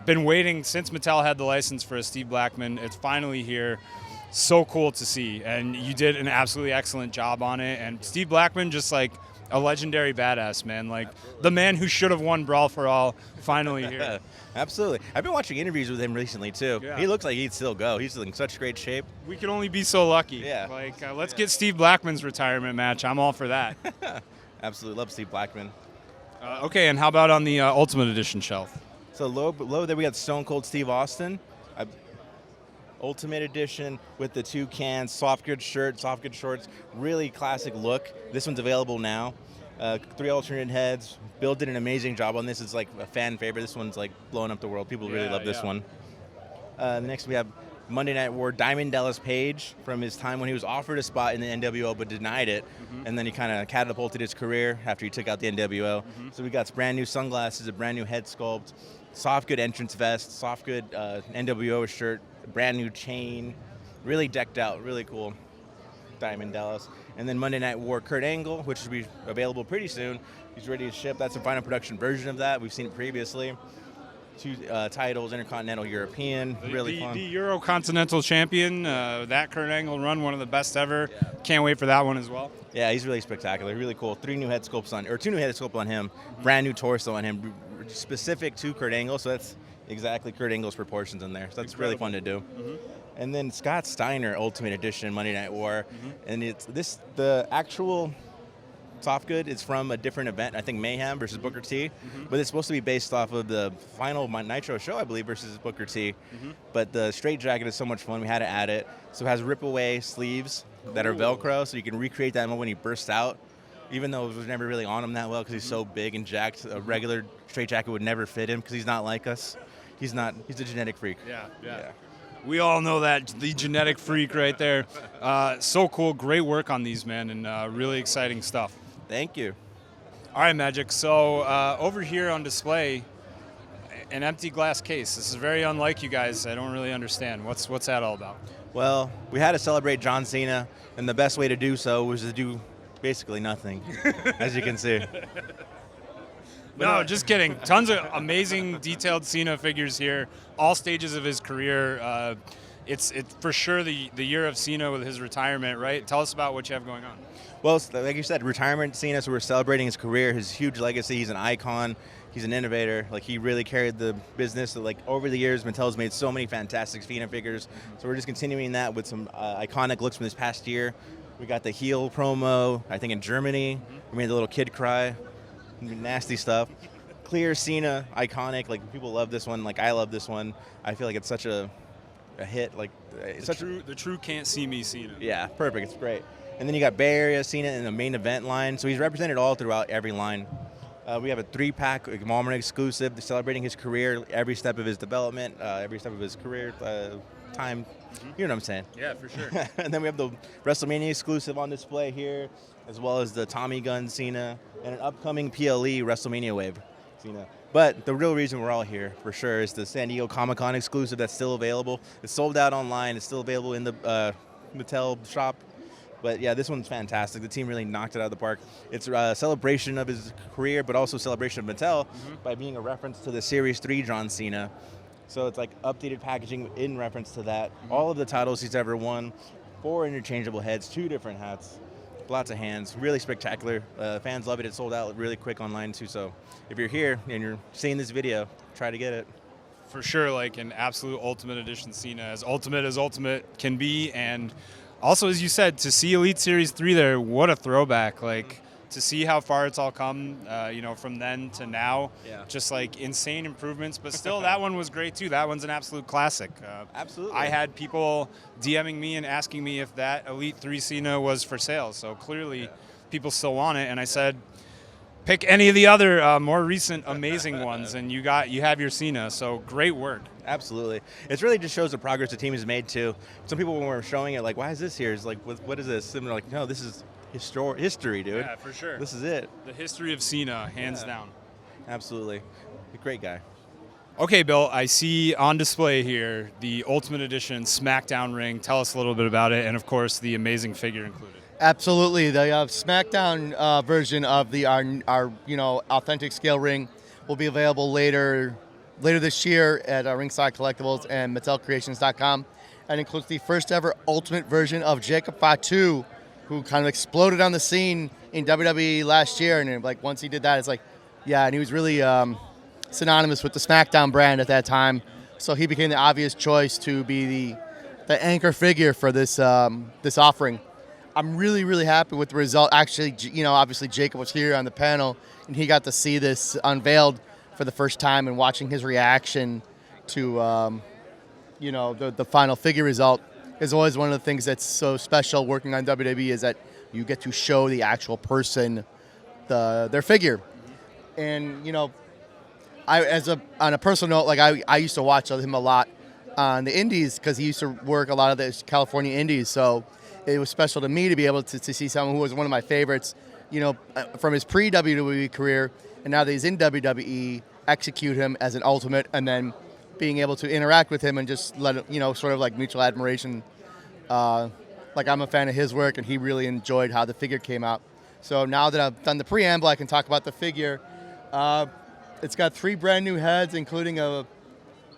Been waiting since Mattel had the license for a Steve Blackman. It's finally here. So cool to see, and you did an absolutely excellent job on it. And Steve Blackman, just like a legendary badass, man. Like the man who should have won Brawl for All, finally here. Absolutely. I've been watching interviews with him recently too. Yeah. He looks like he'd still go. He's in such great shape. We can only be so lucky. Yeah. Like, let's get Steve Blackman's retirement match. I'm all for that. Absolutely love Steve Blackman. Okay, and how about on the Ultimate Edition shelf? So low there we got Stone Cold Steve Austin. Ultimate Edition with the two cans, soft good shirt, soft good shorts, really classic look. This one's available now. 3 alternate heads. Bill did an amazing job on this. It's like a fan favorite. This one's like blowing up the world. People really love this one. Next we have Monday Night War Diamond Dallas Page from his time when he was offered a spot in the NWO but denied it. And then he kind of catapulted his career after he took out the NWO. So we got brand new sunglasses, a brand new head sculpt, soft good entrance vest, soft good NWO shirt, brand new chain, really decked out, really cool. Diamond Dallas. And then Monday Night War Kurt Angle, which will be available pretty soon. He's ready to ship. That's a final production version of that. We've seen it previously. 2 titles, Intercontinental, European, really fun. The Eurocontinental champion, that Kurt Angle run, one of the best ever. Can't wait for that one as well. Yeah, he's really spectacular, really cool. 2 new head sculpts on him, brand new torso on him, specific to Kurt Angle, so that's exactly Kurt Angle's proportions in there. So that's really fun to do. And then Scott Steiner Ultimate Edition Monday Night War, and the actual soft good is from a different event, I think Mayhem versus Booker T, but it's supposed to be based off of the final Nitro show, I believe, versus Booker T. But the straight jacket is so much fun, we had to add it. So it has rip-away sleeves that are Velcro, so you can recreate that moment when he bursts out, even though it was never really on him that well because he's so big and jacked. A regular straight jacket would never fit him because he's not like us. He's a genetic freak. Yeah. We all know that, the genetic freak right there. So cool, great work on these, man, and really exciting stuff. Thank you. All right, Magic. So over here on display, an empty glass case. This is very unlike you guys. I don't really understand. What's that all about? Well, we had to celebrate John Cena, and the best way to do so was to do basically nothing, as you can see. No, just kidding. Tons of amazing detailed Cena figures here, all stages of his career. It's for sure the year of Cena with his retirement, right? Tell us about what you have going on. Well, like you said, retirement Cena, so we're celebrating his career, his huge legacy. He's an icon. He's an innovator. Like, he really carried the business. So, like, over the years, Mattel's made so many fantastic Cena figures. So we're just continuing that with some iconic looks from this past year. We got the heel promo, I think, in Germany. We made the little kid cry. Nasty stuff. Clear Cena, iconic. Like, people love this one. Like, I love this one. I feel like it's such a hit. Like, it's The true can't see me Cena. Yeah, perfect. It's great. And then you got Bay Area Cena in the main event line. So he's represented all throughout every line. We have a 3-pack Walmart exclusive celebrating his career, every step of his development, every step of his career time. You know what I'm saying? Yeah, for sure. And then we have the WrestleMania exclusive on display here, as well as the Tommy Gun Cena and an upcoming PLE WrestleMania wave Cena. But the real reason we're all here, for sure, is the San Diego Comic-Con exclusive that's still available. It's sold out online. It's still available in the Mattel shop. But yeah, this one's fantastic. The team really knocked it out of the park. It's a celebration of his career, but also celebration of Mattel by being a reference to the Series 3 John Cena. So it's like updated packaging in reference to that. All of the titles he's ever won, 4 interchangeable heads, 2 different hats, lots of hands, really spectacular. Fans love it. It sold out really quick online too. So if you're here and you're seeing this video, try to get it. For sure, like an absolute Ultimate Edition Cena, as ultimate can be. And also, as you said, to see Elite Series 3 there, what a throwback. Like, to see how far it's all come, from then to now. Yeah. Just like insane improvements. But still, that one was great too. That one's an absolute classic. Absolutely. I had people DMing me and asking me if that Elite 3 Cena was for sale. So clearly, people still want it. And I said, pick any of the other more recent amazing ones, and you have your Cena. So great work. Absolutely. It really just shows the progress the team has made too. Some people, when we're showing it, like, why is this here? It's like, what is this? And they're like, no, this is history, dude. Yeah, for sure. This is it. The history of Cena, hands down. Absolutely. A great guy. Okay, Bill, I see on display here the Ultimate Edition Smackdown ring. Tell us a little bit about it, and of course, the amazing figure included. Absolutely. The Smackdown version of our authentic scale ring will be available later this year at Ringside Collectibles and MattelCreations.com. And includes the first ever ultimate version of Jacob Fatu, who kind of exploded on the scene in WWE last year. And like once he did that, it's like, yeah, and he was really synonymous with the Smackdown brand at that time. So he became the obvious choice to be the anchor figure for this this offering. I'm really, really happy with the result. Actually, obviously Jacob was here on the panel, and he got to see this unveiled for the first time, and watching his reaction to, the final figure result is always one of the things that's so special working on WWE, is that you get to show the actual person their figure. And, on a personal note, like I used to watch him a lot on the indies because he used to work a lot of the California indies, so it was special to me to be able to see someone who was one of my favorites, from his pre-WWE career, and now that he's in WWE, execute him as an ultimate, and then being able to interact with him and just let it, sort of like mutual admiration. Like I'm a fan of his work, and he really enjoyed how the figure came out. So now that I've done the preamble, I can talk about the figure. It's got 3 brand new heads, including the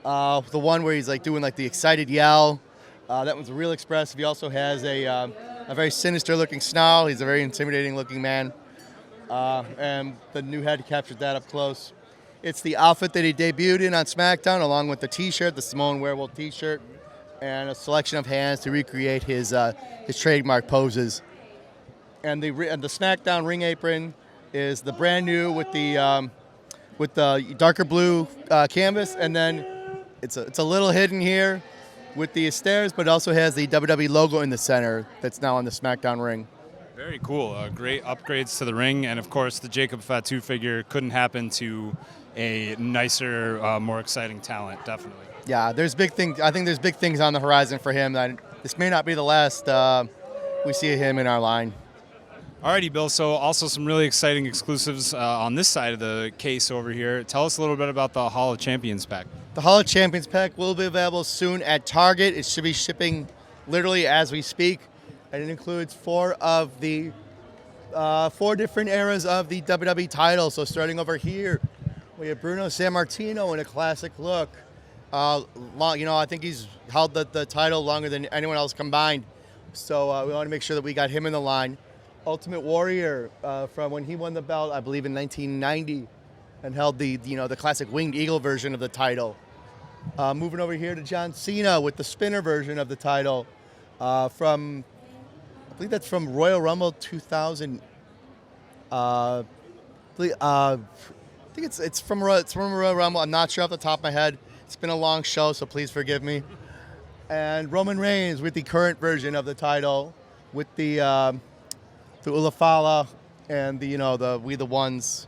one where he's like doing like the excited yell. That one's real expressive. He also has a very sinister looking snarl. He's a very intimidating looking man. And the new head captured that up close. It's the outfit that he debuted in on Smackdown, along with the t-shirt, the Samoan Werewolf t-shirt, and a selection of hands to recreate his trademark poses. And the Smackdown ring apron is the brand new with the darker blue canvas, and then it's a little hidden here with the stairs, but it also has the WWE logo in the center that's now on the Smackdown ring. Very cool. Great upgrades to the ring, and of course the Jacob Fatu figure couldn't happen to a nicer, more exciting talent, definitely. Yeah, there's big things. I think there's big things on the horizon for him. This may not be the last we see of him in our line. Alrighty, Bill. So also some really exciting exclusives on this side of the case over here. Tell us a little bit about the Hall of Champions pack. The Hall of Champions pack will be available soon at Target. It should be shipping literally as we speak, and it includes 4 different eras of the WWE title. So starting over here, we have Bruno Sammartino in a classic look. I think he's held the title longer than anyone else combined. So we want to make sure that we got him in the line. Ultimate Warrior from when he won the belt, I believe in 1990, and held the classic winged eagle version of the title. Moving over here to John Cena with the spinner version of the title from, I believe that's from Royal Rumble 2000. I think it's from Royal Rumble. I'm not sure off the top of my head. It's been a long show, so please forgive me. And Roman Reigns with the current version of the title, with the Ulafala and the We the Ones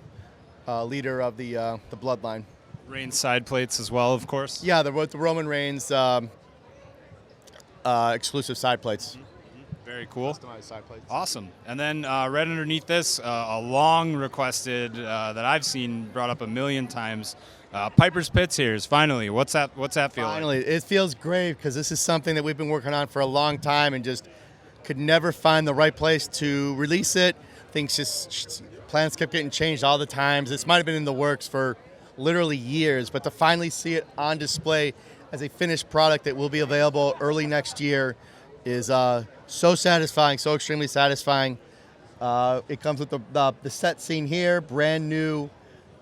leader of the bloodline. Reigns side plates as well, of course. Yeah, the Roman Reigns exclusive side plates. Very cool. Customized side plates. Awesome. And then right underneath this, a long requested that I've seen brought up a million times. Piper's Pits here is finally. What's that feel like? Finally, it feels great because this is something that we've been working on for a long time and just could never find the right place to release it. Plans kept getting changed all the times. This might have been in the works for literally years, but to finally see it on display as a finished product that will be available early next year is so satisfying, so extremely satisfying. It comes with the set scene here, brand new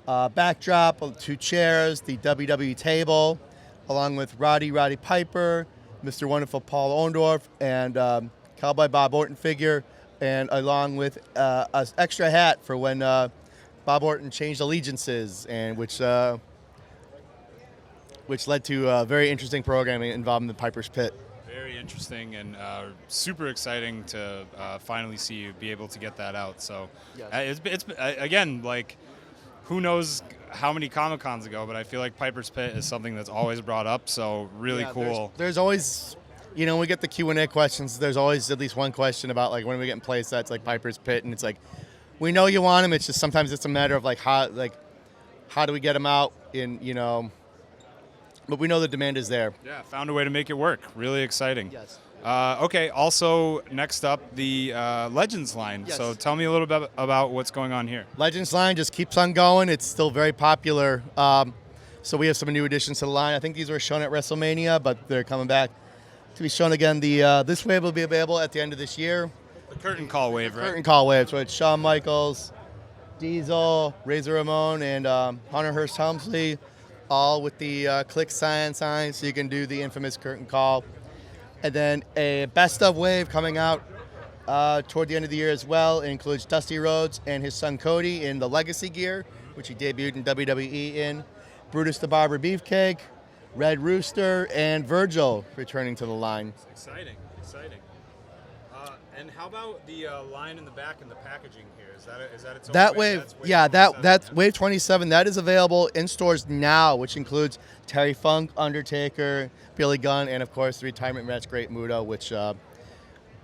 backdrop, 2 chairs, the WWE table, along with Roddy Piper, Mr. Wonderful Paul Orndorff, and Cowboy Bob Orton figure, and along with an extra hat for when Bob Orton changed allegiances, and which led to very interesting programming involving the Piper's Pit. Very interesting and super exciting to finally see you be able to get that out. So Yes. it's again, like, who knows how many Comic-Cons ago, but I feel like Piper's Pit is something that's always brought up. So really cool. There's always, we get the Q&A questions. There's always at least one question about like when are we getting play sets like Piper's Pit, and it's like, we know you want them. It's just sometimes it's a matter of like how do we get them out but we know the demand is there. Yeah, found a way to make it work. Really exciting. Yes. Okay, also next up, the Legends line. Yes. So tell me a little bit about what's going on here. Legends line just keeps on going. It's still very popular. So we have some new additions to the line. I think these were shown at WrestleMania, but they're coming back to be shown again. This wave will be available at the end of this year. The curtain call wave, right? Curtain call wave. So it's Shawn Michaels, Diesel, Razor Ramon, and Hunter Hearst Helmsley, all with the click sign, so you can do the infamous curtain call. And then a best of wave coming out toward the end of the year as well. It includes Dusty Rhodes and his son Cody in the Legacy gear, which he debuted in WWE in. Brutus the Barber Beefcake, Red Rooster, and Virgil returning to the line. Exciting, exciting. And how about the line in the back and the packaging here? Is that its own That wave? wave, That's wave yeah, 27, that's Wave 27. That is available in stores now, which includes Terry Funk, Undertaker, Billy Gunn, and of course the retirement match Great Muta, which I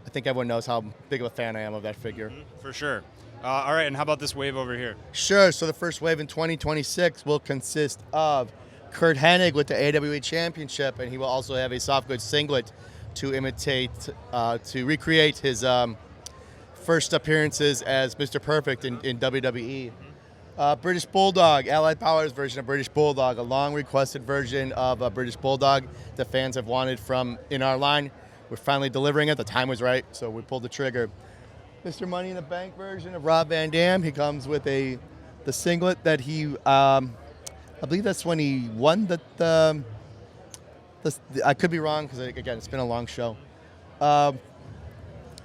think everyone knows how big of a fan I am of that figure. For sure. All right, and how about this wave over here? Sure. So the first wave in 2026 will consist of Kurt Hennig with the AWE Championship, and he will also have a soft goods singlet to to recreate his first appearances as Mr. Perfect in WWE. British Bulldog, Allied Powers version of British Bulldog, a long requested version of a British Bulldog that fans have wanted from in our line. We're finally delivering it. The time was right, so we pulled the trigger. Mr. Money in the Bank version of Rob Van Dam. He comes with the singlet that he, I believe that's when he won the I could be wrong because again it's been a long show.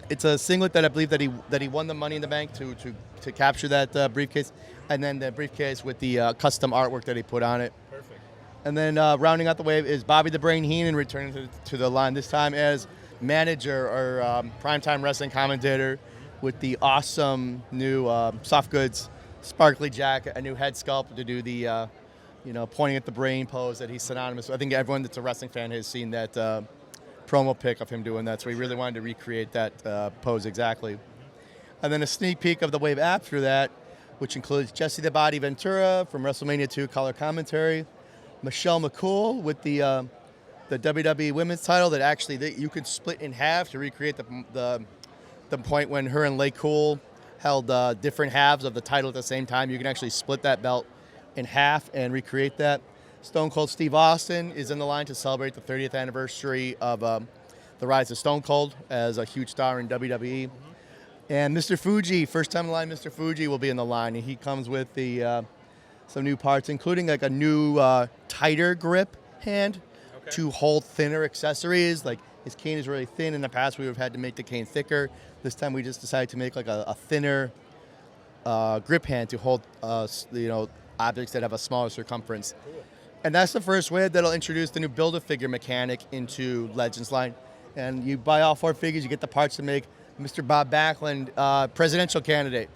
It's a singlet that I believe that he won the Money in the Bank to capture that briefcase, and then the briefcase with the custom artwork that he put on it. Perfect. And then rounding out the wave is Bobby the Brain Heenan returning to the line, this time as manager or primetime wrestling commentator with the awesome new soft goods sparkly jacket, a new head sculpt to do the pointing at the brain pose that he's synonymous with. I think everyone that's a wrestling fan has seen that promo pic of him doing that, so we really wanted to recreate that pose exactly. And then a sneak peek of the wave after that, which includes Jesse the Body Ventura from WrestleMania 2 color commentary, Michelle McCool with the WWE Women's title that actually you could split in half to recreate the point when her and Lay Cool held different halves of the title at the same time. You can actually split that belt in half and recreate that. Stone Cold Steve Austin is in the line to celebrate the 30th anniversary of the rise of Stone Cold as a huge star in WWE. And Mr. Fuji, first time in the line, Mr. Fuji will be in the line. And he comes with some new parts, including like a new tighter grip hand to hold thinner accessories. Like his cane is really thin. In the past, we would have had to make the cane thicker. This time, we just decided to make like a thinner grip hand to hold objects that have a smaller circumference. Cool. And that's the first wave that'll introduce the new Build-A-Figure mechanic into Legends line. And you buy all 4 figures, you get the parts to make Mr. Bob Backlund presidential candidate.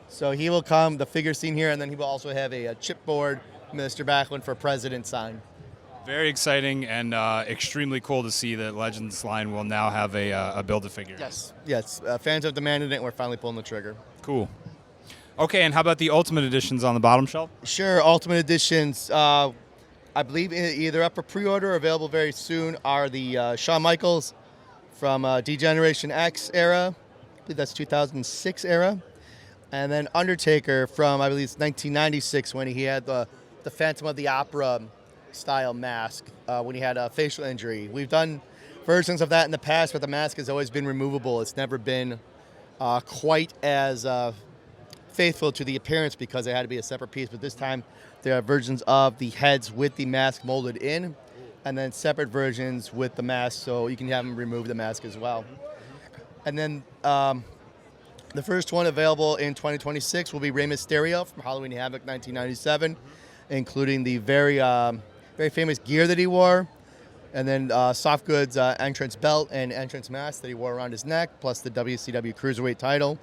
So he will come, the figure seen here, and then he will also have a chipboard Mr. Backlund for president sign. Very exciting and extremely cool to see that Legends line will now have a Build-A-Figure. Yes. Fans have demanded it, and we're finally pulling the trigger. Cool. Okay, and how about the Ultimate Editions on the bottom shelf? Sure, Ultimate Editions. I believe either up for pre-order or available very soon are the Shawn Michaels from D-Generation X era. I believe that's 2006 era. And then Undertaker from, I believe it's 1996 when he had the Phantom of the Opera style mask when he had a facial injury. We've done versions of that in the past, but the mask has always been removable. It's never been quite as faithful to the appearance because it had to be a separate piece. But this time there are versions of the heads with the mask molded in, and then separate versions with the mask, so you can have them remove the mask as well. And then the first one available in 2026 will be Rey Mysterio from Halloween Havoc 1997, including the very famous gear that he wore, and then soft goods entrance belt and entrance mask that he wore around his neck, plus the WCW Cruiserweight title.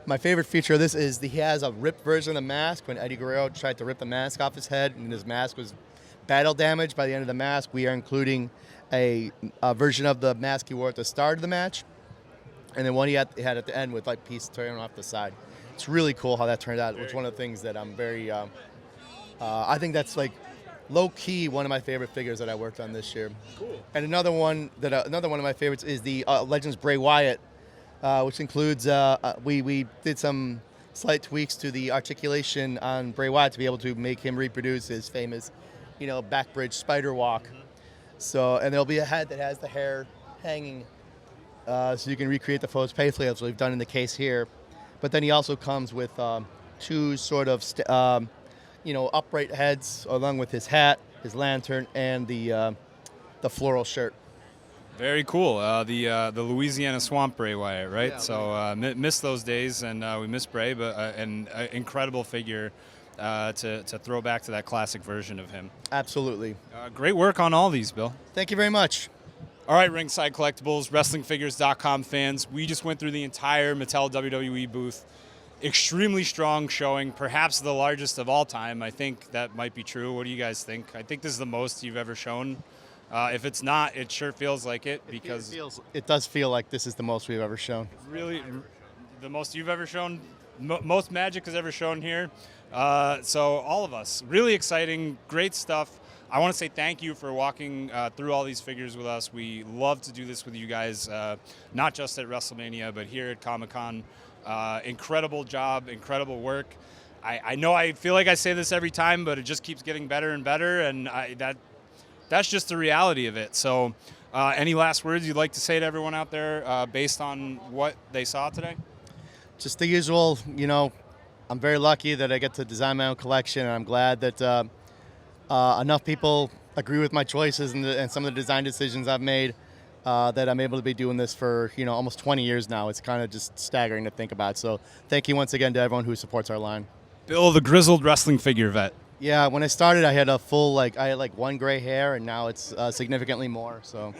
My favorite feature of this is that he has a ripped version of the mask. When Eddie Guerrero tried to rip the mask off his head and his mask was battle damaged by the end of the mask, we are including a version of the mask he wore at the start of the match, and then one he had at the end with like piece turning off the side. It's really cool how that turned out. It's one of the things that I'm very, I think that's like low key one of my favorite figures that I worked on this year. Cool. And another one of my favorites is the Legends Bray Wyatt, which includes we did some slight tweaks to the articulation on Bray Wyatt to be able to make him reproduce his famous, backbridge spider walk. So, and there'll be a head that has the hair hanging, so you can recreate the pose faithfully as we've done in the case here. But then he also comes with two sort of upright heads, along with his hat, his lantern, and the floral shirt. Very cool. The Louisiana Swamp Bray Wyatt, right? Yeah, so miss those days, and we miss Bray, but an incredible figure to throw back to that classic version of him. Absolutely. Great work on all these, Bill. Thank you very much. All right, Ringside Collectibles, WrestlingFigures.com fans. We just went through the entire Mattel WWE booth. Extremely strong showing, perhaps the largest of all time. I think that might be true. What do you guys think? I think this is the most you've ever shown. If it's not, it sure feels like it because it does feel like this is the most we've ever shown. Really, the most you've ever shown, most magic has ever shown here. So all of us, really exciting, great stuff. I want to say thank you for walking through all these figures with us. We love to do this with you guys, not just at WrestleMania, but here at Comic-Con. Incredible job, incredible work. I know I feel like I say this every time, but it just keeps getting better and better, and that's just the reality of it. So any last words you'd like to say to everyone out there based on what they saw today? Just the usual, I'm very lucky that I get to design my own collection, and I'm glad that enough people agree with my choices and some of the design decisions I've made that I'm able to be doing this for, almost 20 years now. It's kind of just staggering to think about. So thank you once again to everyone who supports our line. Bill, the grizzled wrestling figure vet. Yeah, when I started, I had a full, I had one gray hair, and now it's significantly more. So,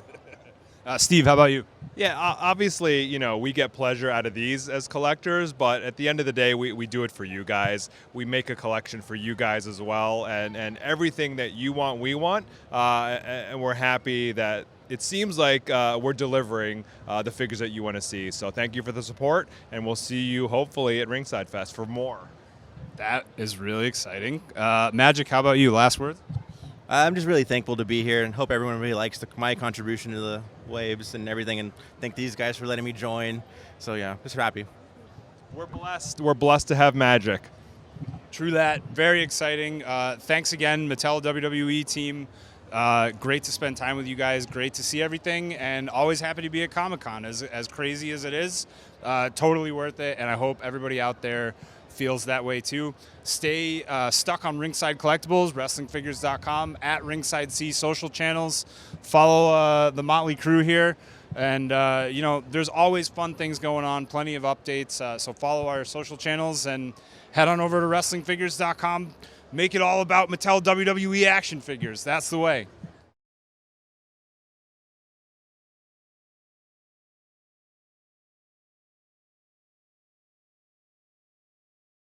Steve, how about you? Yeah, obviously, we get pleasure out of these as collectors, but at the end of the day, we do it for you guys. We make a collection for you guys as well, and everything that you want, we want, and we're happy that it seems like we're delivering the figures that you want to see. So thank you for the support, and we'll see you hopefully at Ringside Fest for more. That is really exciting. Magic, how about you? Last words? I'm just really thankful to be here and hope everyone really likes my contribution to the waves and everything, and thank these guys for letting me join. So yeah, just happy. We're blessed. We're blessed to have Magic. True that. Very exciting. Thanks again, Mattel WWE team. Great to spend time with you guys. Great to see everything, and always happy to be at Comic-Con. As crazy as it is, totally worth it, and I hope everybody out there feels that way too. Stay stuck on Ringside Collectibles, WrestlingFigures.com, at Ringside C social channels. Follow the Motley crew here. And, there's always fun things going on, plenty of updates. So follow our social channels and head on over to WrestlingFigures.com. Make it all about Mattel WWE action figures. That's the way.